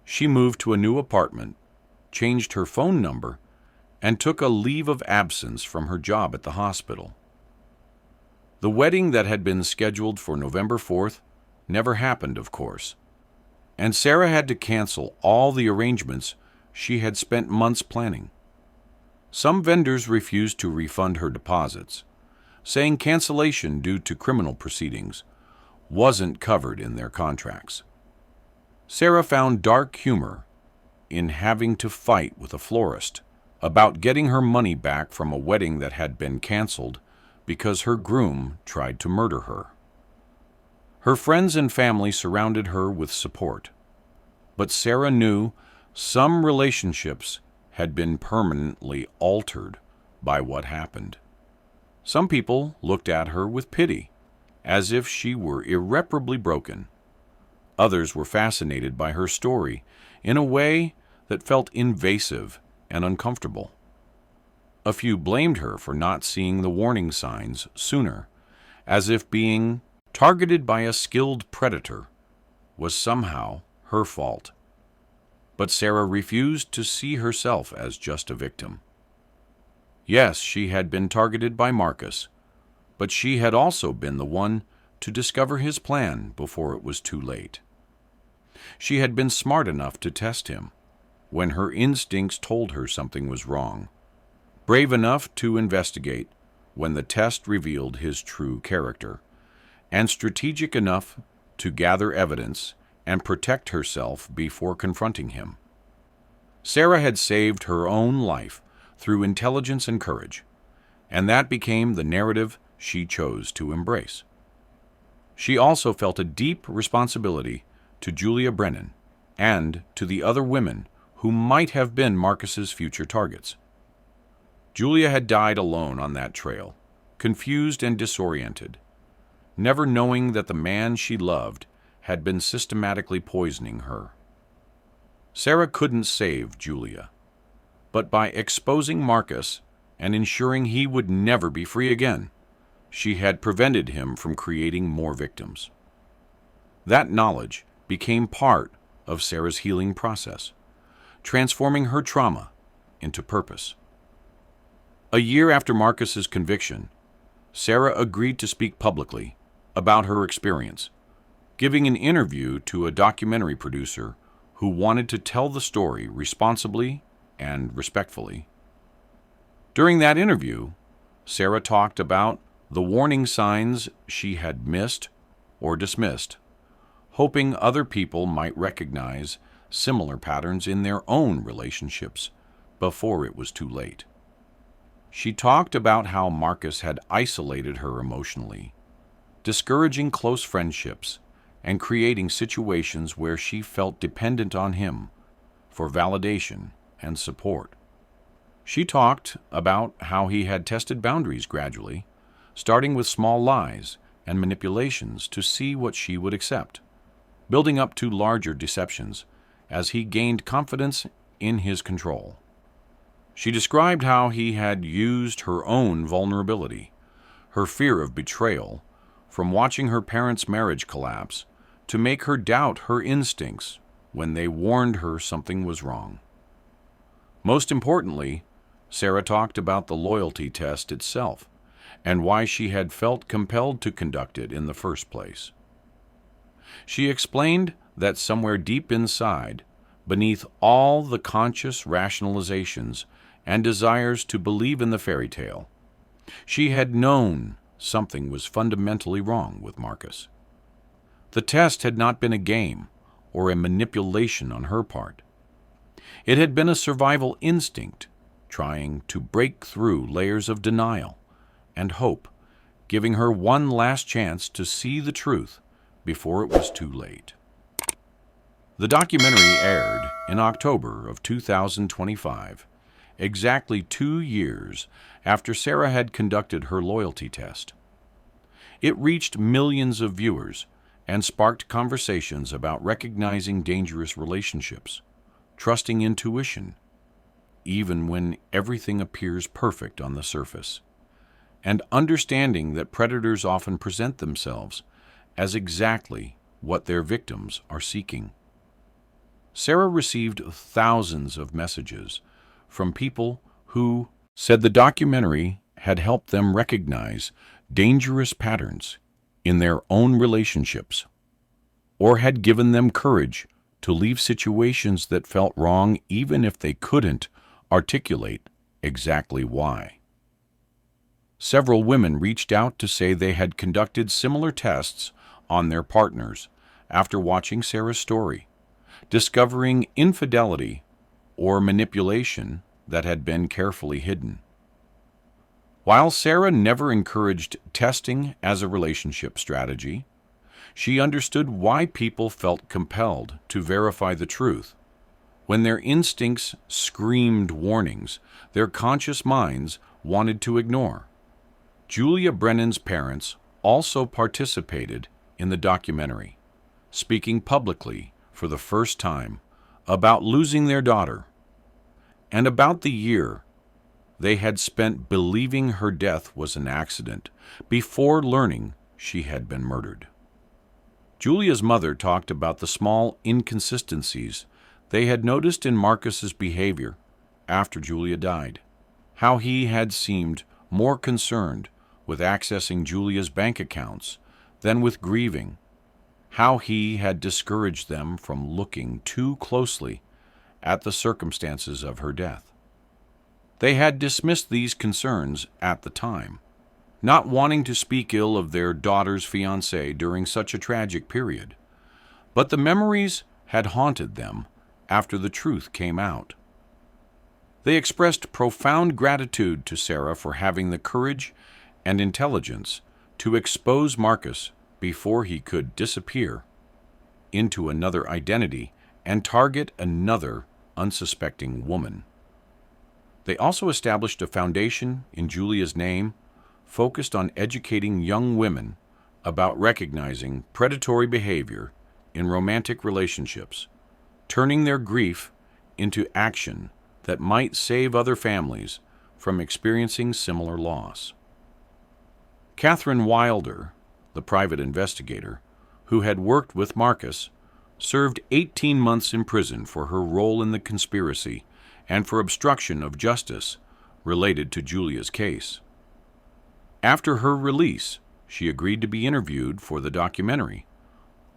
She moved to a new apartment, changed her phone number, and took a leave of absence from her job at the hospital. The wedding that had been scheduled for November 4th never happened, of course, and Sarah had to cancel all the arrangements she had spent months planning. Some vendors refused to refund her deposits, saying cancellation due to criminal proceedings wasn't covered in their contracts. Sarah found dark humor in having to fight with a florist about getting her money back from a wedding that had been canceled because her groom tried to murder her. Her friends and family surrounded her with support, but Sarah knew some relationships had been permanently altered by what happened. Some people looked at her with pity, as if she were irreparably broken. Others were fascinated by her story in a way that felt invasive and uncomfortable. A few blamed her for not seeing the warning signs sooner, as if being targeted by a skilled predator was somehow her fault. But Sarah refused to see herself as just a victim. Yes, she had been targeted by Marcus, but she had also been the one to discover his plan before it was too late. She had been smart enough to test him when her instincts told her something was wrong, brave enough to investigate when the test revealed his true character, and strategic enough to gather evidence and protect herself before confronting him. Sarah had saved her own life through intelligence and courage, and that became the narrative she chose to embrace. She also felt a deep responsibility to Julia Brennan and to the other women who might have been Marcus's future targets. Julia had died alone on that trail, confused and disoriented, never knowing that the man she loved had been systematically poisoning her. Sarah couldn't save Julia, but by exposing Marcus and ensuring he would never be free again, she had prevented him from creating more victims. That knowledge became part of Sarah's healing process, transforming her trauma into purpose. A year after Marcus's conviction, Sarah agreed to speak publicly about her experience, giving an interview to a documentary producer who wanted to tell the story responsibly and respectfully. During that interview, Sarah talked about the warning signs she had missed or dismissed, hoping other people might recognize similar patterns in their own relationships before it was too late. She talked about how Marcus had isolated her emotionally, discouraging close friendships and creating situations where she felt dependent on him for validation and support. She talked about how he had tested boundaries gradually, starting with small lies and manipulations to see what she would accept, building up to larger deceptions as he gained confidence in his control. She described how he had used her own vulnerability, her fear of betrayal, from watching her parents' marriage collapse, to make her doubt her instincts when they warned her something was wrong. Most importantly, Sarah talked about the loyalty test itself and why she had felt compelled to conduct it in the first place. She explained that somewhere deep inside, beneath all the conscious rationalizations and desires to believe in the fairy tale, she had known something was fundamentally wrong with Marcus. The test had not been a game or a manipulation on her part. It had been a survival instinct trying to break through layers of denial and hope, giving her one last chance to see the truth before it was too late. The documentary aired in October of 2025, exactly 2 years after Sarah had conducted her loyalty test. It reached millions of viewers and sparked conversations about recognizing dangerous relationships, trusting intuition, even when everything appears perfect on the surface, and understanding that predators often present themselves as exactly what their victims are seeking. Sarah received thousands of messages from people who said the documentary had helped them recognize dangerous patterns in their own relationships. or had given them courage to leave situations that felt wrong even if they couldn't articulate exactly why. Several women reached out to say they had conducted similar tests on their partners after watching Sarah's story, discovering infidelity or manipulation that had been carefully hidden. While Sarah never encouraged testing as a relationship strategy, she understood why people felt compelled to verify the truth. When their instincts screamed warnings, their conscious minds wanted to ignore. Julia Brennan's parents also participated in the documentary, speaking publicly for the first time about losing their daughter and about the year they had spent believing her death was an accident before learning she had been murdered. Julia's mother talked about the small inconsistencies they had noticed in Marcus's behavior after Julia died, how he had seemed more concerned with accessing Julia's bank accounts than with grieving, how he had discouraged them from looking too closely at the circumstances of her death. They had dismissed these concerns at the time, not wanting to speak ill of their daughter's fiancé during such a tragic period, but the memories had haunted them after the truth came out. They expressed profound gratitude to Sarah for having the courage and intelligence to expose Marcus before he could disappear into another identity and target another unsuspecting woman. They also established a foundation in Julia's name focused on educating young women about recognizing predatory behavior in romantic relationships, turning their grief into action that might save other families from experiencing similar loss. Catherine Wilder, the private investigator, who had worked with Marcus, served 18 months in prison for her role in the conspiracy and for obstruction of justice related to Julia's case. After her release, she agreed to be interviewed for the documentary,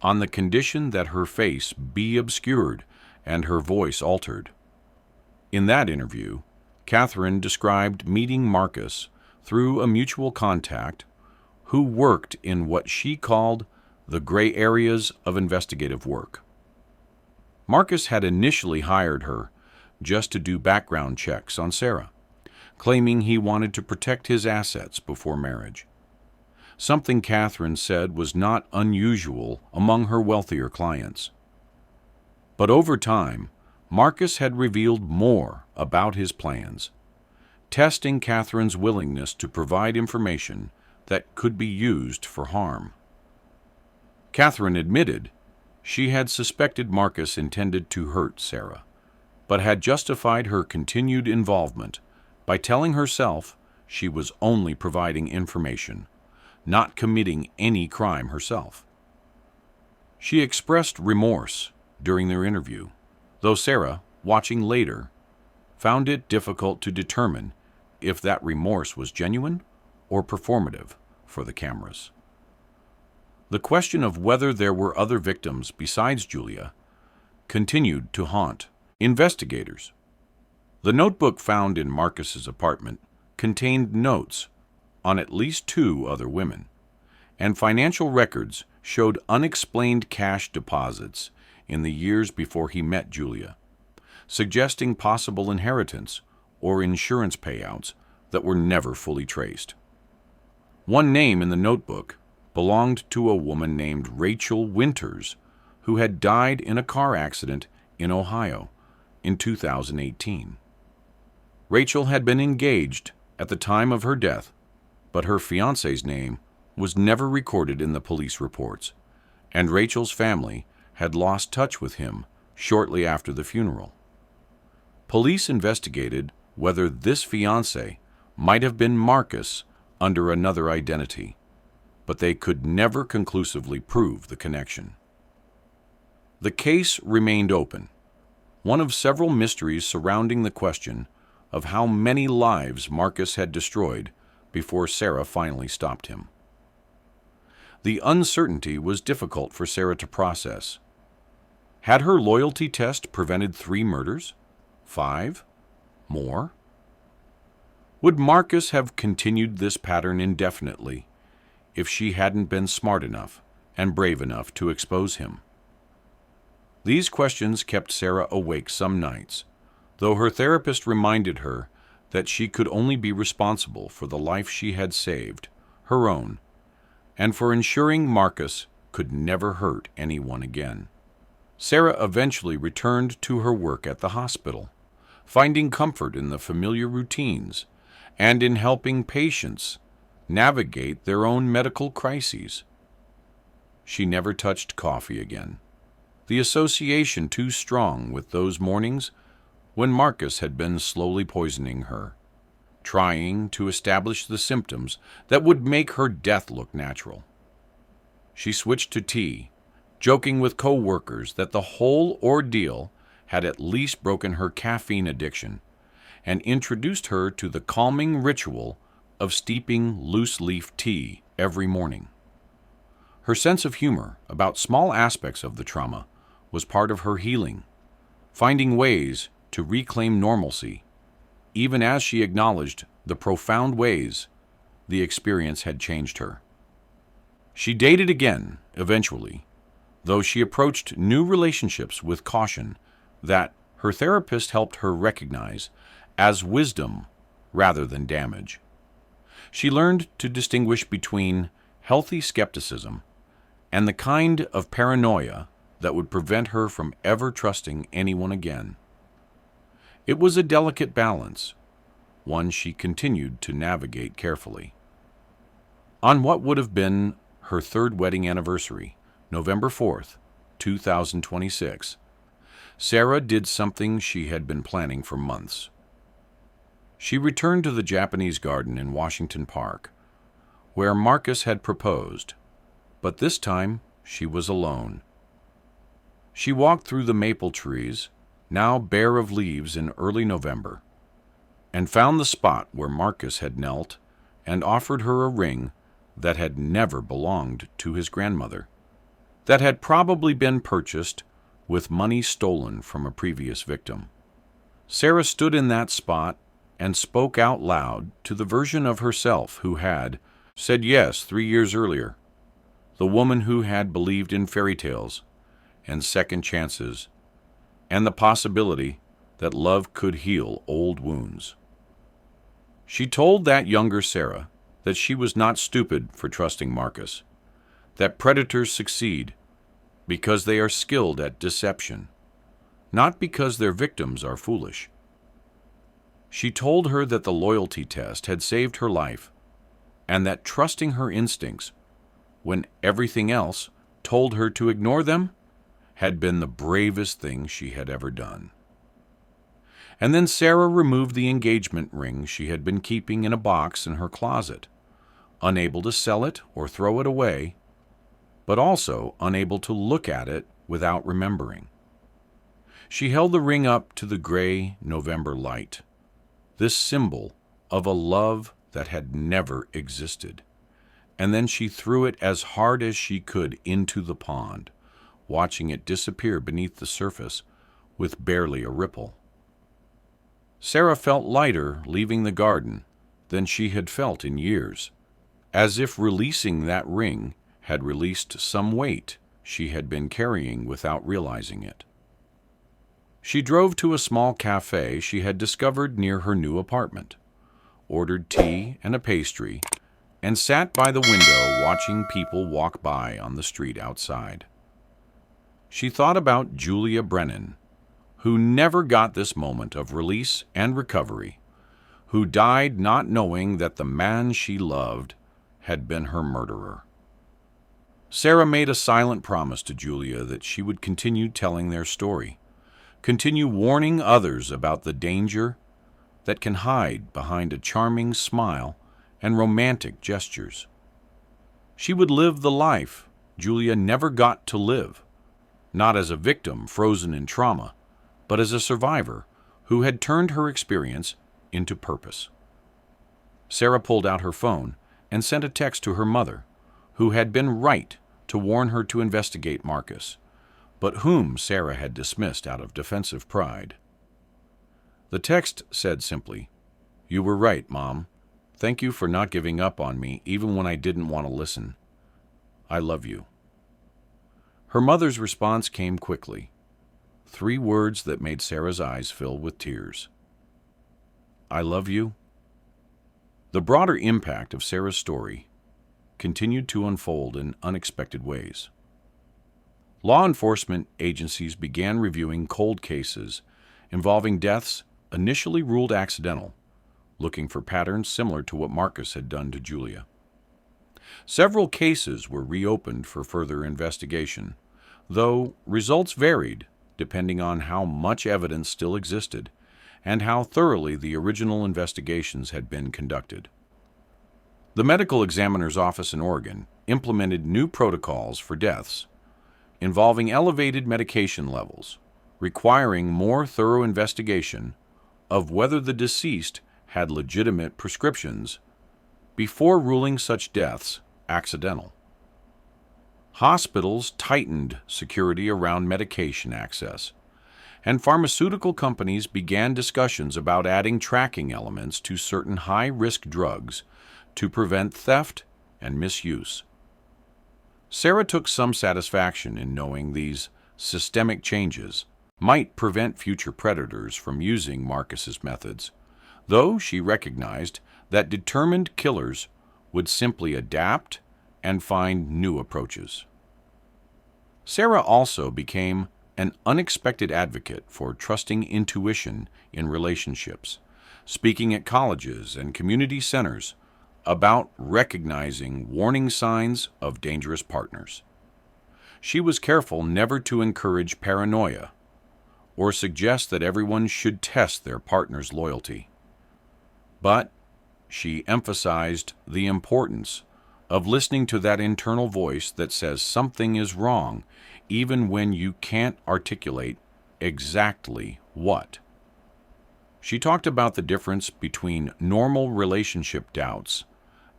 on the condition that her face be obscured and her voice altered. In that interview, Catherine described meeting Marcus through a mutual contact who worked in what she called the gray areas of investigative work. Marcus had initially hired her just to do background checks on Sarah, claiming he wanted to protect his assets before marriage, something Catherine said was not unusual among her wealthier clients. But over time, Marcus had revealed more about his plans, testing Catherine's willingness to provide information that could be used for harm. Catherine admitted she had suspected Marcus intended to hurt Sarah, but had justified her continued involvement by telling herself she was only providing information, not committing any crime herself. She expressed remorse during their interview, though Sarah, watching later, found it difficult to determine if that remorse was genuine or performative for the cameras. The question of whether there were other victims besides Julia continued to haunt investigators. The notebook found in Marcus's apartment contained notes on at least 2 other women, and financial records showed unexplained cash deposits in the years before he met Julia, suggesting possible inheritance or insurance payouts that were never fully traced. One name in the notebook belonged to a woman named Rachel Winters, who had died in a car accident in Ohio in 2018. Rachel had been engaged at the time of her death, but her fiancé's name was never recorded in the police reports, and Rachel's family had lost touch with him shortly after the funeral. Police investigated whether this fiancé might have been Marcus under another identity, but they could never conclusively prove the connection. The case remained open, one of several mysteries surrounding the question of how many lives Marcus had destroyed before Sarah finally stopped him. The uncertainty was difficult for Sarah to process. Had her loyalty test prevented 3 murders? 5? More? Would Marcus have continued this pattern indefinitely if she hadn't been smart enough and brave enough to expose him? These questions kept Sarah awake some nights, though her therapist reminded her that she could only be responsible for the life she had saved, her own, and for ensuring Marcus could never hurt anyone again. Sarah eventually returned to her work at the hospital, finding comfort in the familiar routines and in helping patients navigate their own medical crises. She never touched coffee again, the association too strong with those mornings when Marcus had been slowly poisoning her, trying to establish the symptoms that would make her death look natural. She switched to tea, joking with co-workers that the whole ordeal had at least broken her caffeine addiction and introduced her to the calming ritual of steeping loose-leaf tea every morning. Her sense of humor about small aspects of the trauma was part of her healing, finding ways to reclaim normalcy, even as she acknowledged the profound ways the experience had changed her. She dated again, eventually, though she approached new relationships with caution that her therapist helped her recognize as wisdom rather than damage. She learned to distinguish between healthy skepticism and the kind of paranoia that would prevent her from ever trusting anyone again. It was a delicate balance, one she continued to navigate carefully. On what would have been her 3rd wedding anniversary, November 4th, 2026, Sarah did something she had been planning for months. She returned to the Japanese garden in Washington Park, where Marcus had proposed, but this time she was alone. She walked through the maple trees, now bare of leaves in early November, and found the spot where Marcus had knelt and offered her a ring that had never belonged to his grandmother, that had probably been purchased with money stolen from a previous victim. Sarah stood in that spot and spoke out loud to the version of herself who had said yes 3 years earlier, the woman who had believed in fairy tales and second chances and the possibility that love could heal old wounds. She told that younger Sarah that she was not stupid for trusting Marcus, that predators succeed because they are skilled at deception, not because their victims are foolish. She told her that the loyalty test had saved her life, and that trusting her instincts, when everything else told her to ignore them, had been the bravest thing she had ever done. And then Sarah removed the engagement ring she had been keeping in a box in her closet, unable to sell it or throw it away, but also unable to look at it without remembering. She held the ring up to the gray November light, this symbol of a love that had never existed, and then she threw it as hard as she could into the pond, watching it disappear beneath the surface with barely a ripple. Sarah felt lighter leaving the garden than she had felt in years, as if releasing that ring had released some weight she had been carrying without realizing it. She drove to a small cafe she had discovered near her new apartment, ordered tea and a pastry, and sat by the window watching people walk by on the street outside. She thought about Julia Brennan, who never got this moment of release and recovery, who died not knowing that the man she loved had been her murderer. Sarah made a silent promise to Julia that she would continue telling their story, continue warning others about the danger that can hide behind a charming smile and romantic gestures. She would live the life Julia never got to live, not as a victim frozen in trauma, but as a survivor who had turned her experience into purpose. Sarah pulled out her phone and sent a text to her mother, who had been right to warn her to investigate Marcus, but whom Sarah had dismissed out of defensive pride. The text said simply, "You were right, Mom. Thank you for not giving up on me even when I didn't want to listen. I love you." Her mother's response came quickly. 3 words that made Sarah's eyes fill with tears. I love you. The broader impact of Sarah's story continued to unfold in unexpected ways. Law enforcement agencies began reviewing cold cases involving deaths initially ruled accidental, looking for patterns similar to what Marcus had done to Julia. Several cases were reopened for further investigation, though results varied depending on how much evidence still existed and how thoroughly the original investigations had been conducted. The medical examiner's office in Oregon implemented new protocols for deaths involving elevated medication levels, requiring more thorough investigation of whether the deceased had legitimate prescriptions before ruling such deaths accidental. Hospitals tightened security around medication access, and pharmaceutical companies began discussions about adding tracking elements to certain high-risk drugs to prevent theft and misuse. Sarah took some satisfaction in knowing these systemic changes might prevent future predators from using Marcus's methods, though she recognized that determined killers would simply adapt and find new approaches. Sarah also became an unexpected advocate for trusting intuition in relationships, speaking at colleges and community centers about recognizing warning signs of dangerous partners. She was careful never to encourage paranoia or suggest that everyone should test their partner's loyalty. But she emphasized the importance of listening to that internal voice that says something is wrong, even when you can't articulate exactly what. She talked about the difference between normal relationship doubts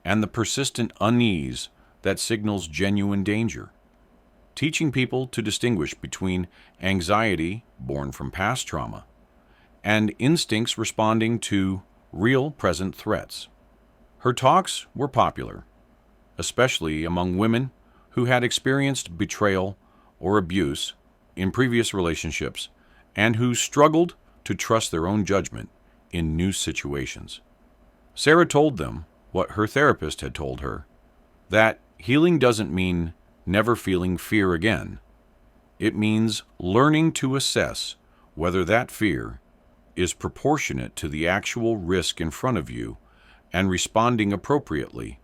and the persistent unease that signals genuine danger, teaching people to distinguish between anxiety born from past trauma and instincts responding to real present threats. Her talks were popular, especially among women who had experienced betrayal or abuse in previous relationships and who struggled to trust their own judgment in new situations. Sarah told them what her therapist had told her, that healing doesn't mean never feeling fear again. It means learning to assess whether that fear is proportionate to the actual risk in front of you and responding appropriately,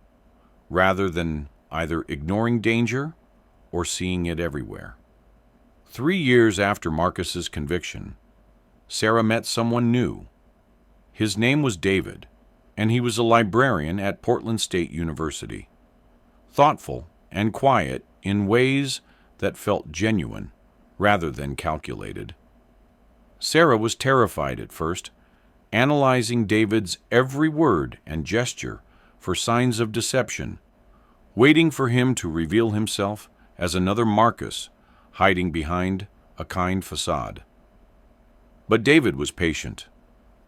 rather than either ignoring danger or seeing it everywhere. 3 years after Marcus's conviction, Sarah met someone new. His name was David, and he was a librarian at Portland State University. Thoughtful and quiet in ways that felt genuine rather than calculated. Sarah was terrified at first, analyzing David's every word and gesture for signs of deception, waiting for him to reveal himself as another Marcus hiding behind a kind facade. But David was patient,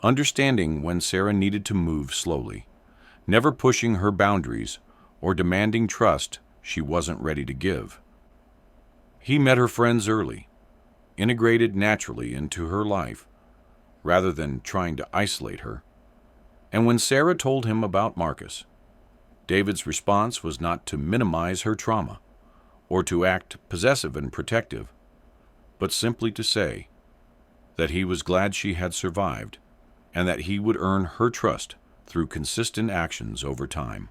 understanding when Sarah needed to move slowly, never pushing her boundaries or demanding trust she wasn't ready to give. He met her friends early, integrated naturally into her life, rather than trying to isolate her. And when Sarah told him about Marcus, David's response was not to minimize her trauma or to act possessive and protective, but simply to say that he was glad she had survived and that he would earn her trust through consistent actions over time.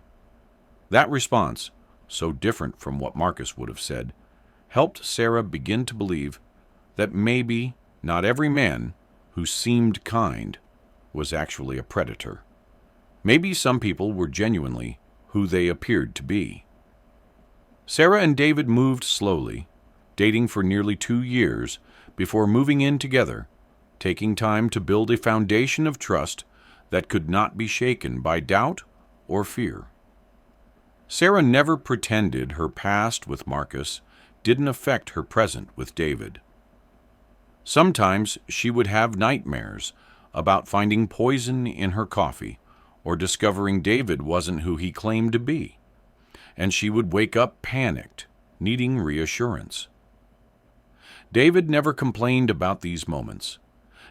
That response, so different from what Marcus would have said, helped Sarah begin to believe that maybe not every man who seemed kind was actually a predator. Maybe some people were genuinely who they appeared to be. Sarah and David moved slowly, dating for nearly 2 years before moving in together, taking time to build a foundation of trust that could not be shaken by doubt or fear. Sarah never pretended her past with Marcus didn't affect her present with David. Sometimes she would have nightmares about finding poison in her coffee or discovering David wasn't who he claimed to be, and she would wake up panicked, needing reassurance. David never complained about these moments,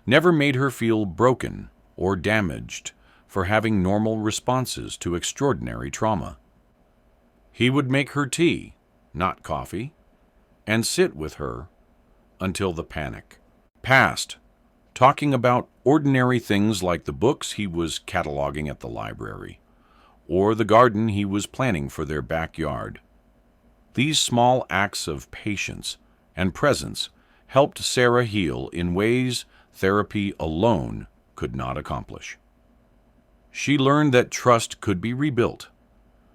never made her feel broken or damaged for having normal responses to extraordinary trauma. He would make her tea, not coffee, and sit with her until the panic passed, talking about ordinary things like the books he was cataloging at the library, or the garden he was planning for their backyard. These small acts of patience and presence helped Sarah heal in ways therapy alone could not accomplish. She learned that trust could be rebuilt,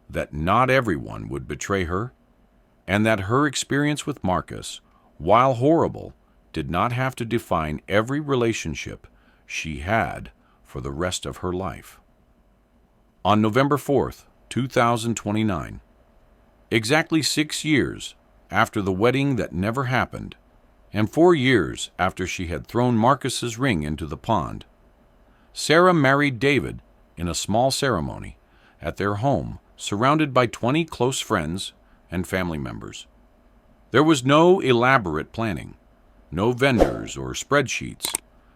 that not everyone would betray her, and that her experience with Marcus, while horrible, did not have to define every relationship she had for the rest of her life. On November 4th, 2029, exactly 6 years after the wedding that never happened, and 4 years after she had thrown Marcus's ring into the pond, Sarah married David in a small ceremony at their home, surrounded by 20 close friends and family members. There was no elaborate planning, no vendors or spreadsheets,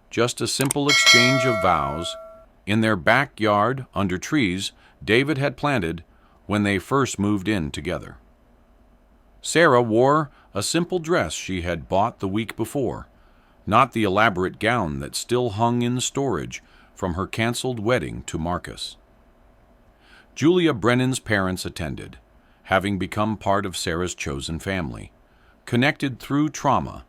just a simple exchange of vows in their backyard under trees David had planted when they first moved in together. Sarah wore a simple dress she had bought the week before, not the elaborate gown that still hung in storage from her canceled wedding to Marcus. Julia Brennan's parents attended, having become part of Sarah's chosen family, connected through trauma,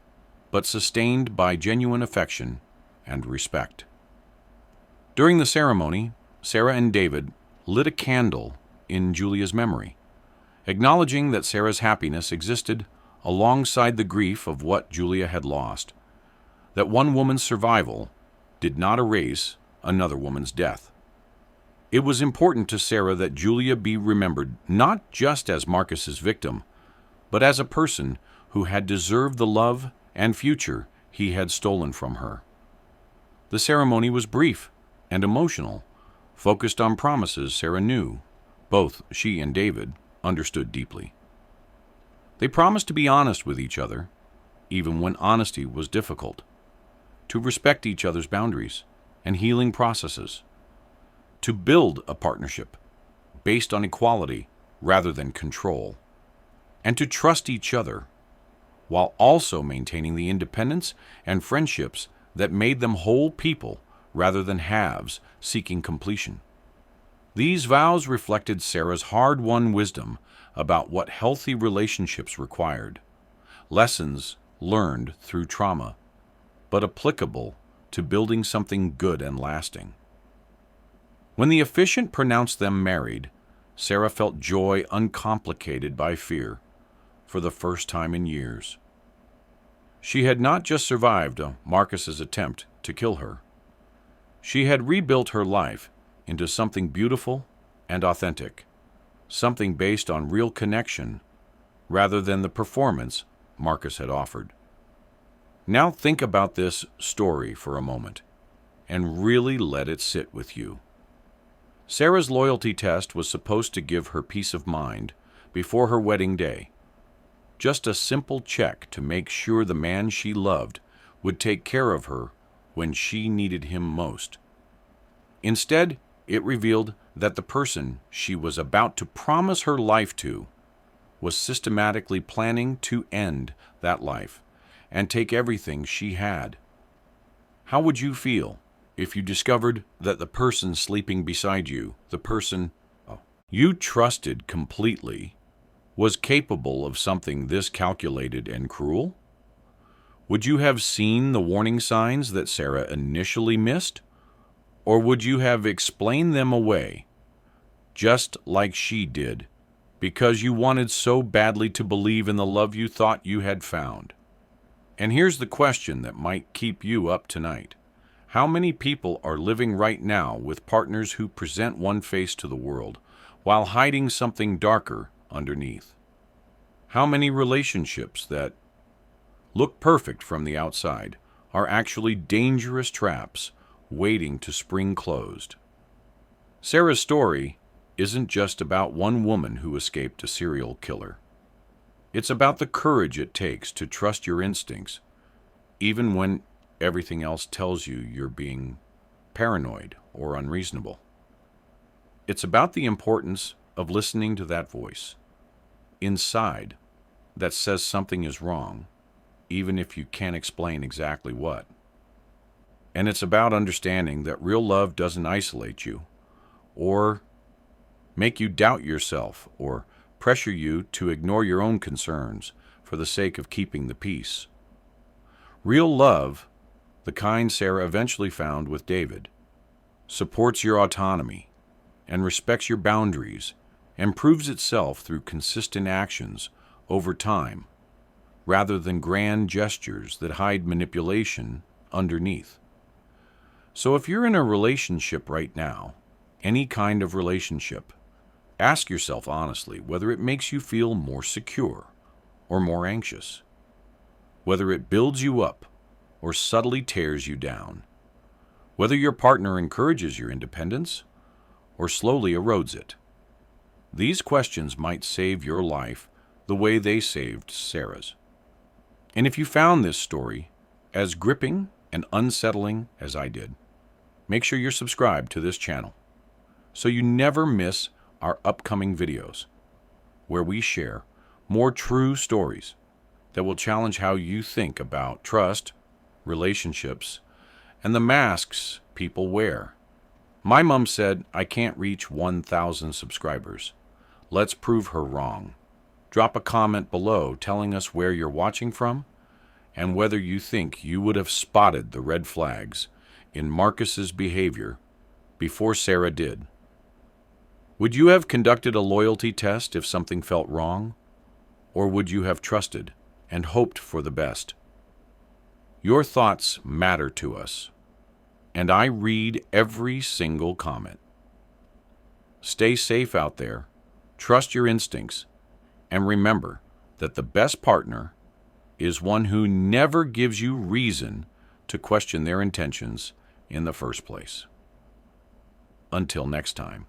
but sustained by genuine affection and respect. During the ceremony, Sarah and David lit a candle in Julia's memory, acknowledging that Sarah's happiness existed alongside the grief of what Julia had lost, that one woman's survival did not erase another woman's death. It was important to Sarah that Julia be remembered not just as Marcus's victim, but as a person who had deserved the love and future he had stolen from her. The ceremony was brief and emotional, focused on promises Sarah knew both she and David understood deeply. They promised to be honest with each other, even when honesty was difficult, to respect each other's boundaries and healing processes, to build a partnership based on equality rather than control, and to trust each other while also maintaining the independence and friendships that made them whole people rather than halves seeking completion. These vows reflected Sarah's hard-won wisdom about what healthy relationships required, lessons learned through trauma, but applicable to building something good and lasting. When the officiant pronounced them married, Sarah felt joy uncomplicated by fear for the first time in years. She had not just survived Marcus's attempt to kill her. She had rebuilt her life into something beautiful and authentic, something based on real connection rather than the performance Marcus had offered. Now think about this story for a moment and really let it sit with you. Sarah's loyalty test was supposed to give her peace of mind before her wedding day. Just a simple check to make sure the man she loved would take care of her when she needed him most. Instead, it revealed that the person she was about to promise her life to was systematically planning to end that life and take everything she had. How would you feel if you discovered that the person sleeping beside you, the person you trusted completely, was capable of something this calculated and cruel? Would you have seen the warning signs that Sarah initially missed? Or would you have explained them away, just like she did, because you wanted so badly to believe in the love you thought you had found? And here's the question that might keep you up tonight. How many people are living right now with partners who present one face to the world while hiding something darker underneath? How many relationships that look perfect from the outside are actually dangerous traps waiting to spring closed? Sarah's story isn't just about one woman who escaped a serial killer. It's about the courage it takes to trust your instincts, even when everything else tells you you're being paranoid or unreasonable. It's about the importance of listening to that voice inside that says something is wrong, even if you can't explain exactly what. And it's about understanding that real love doesn't isolate you or make you doubt yourself or pressure you to ignore your own concerns for the sake of keeping the peace. Real love, the kind Sarah eventually found with David, supports your autonomy and respects your boundaries and proves itself through consistent actions over time, rather than grand gestures that hide manipulation underneath. So if you're in a relationship right now, any kind of relationship, ask yourself honestly whether it makes you feel more secure or more anxious, whether it builds you up or subtly tears you down, whether your partner encourages your independence or slowly erodes it. These questions might save your life the way they saved Sarah's. And if you found this story as gripping and unsettling as I did, make sure you're subscribed to this channel so you never miss our upcoming videos, where we share more true stories that will challenge how you think about trust, relationships, and the masks people wear. My mom said I can't reach 1,000 subscribers. Let's prove her wrong. Drop a comment below telling us where you're watching from and whether you think you would have spotted the red flags in Marcus's behavior before Sarah did. Would you have conducted a loyalty test if something felt wrong? Or would you have trusted and hoped for the best? Your thoughts matter to us, and I read every single comment. Stay safe out there, trust your instincts, and remember that the best partner is one who never gives you reason to question their intentions in the first place. Until next time.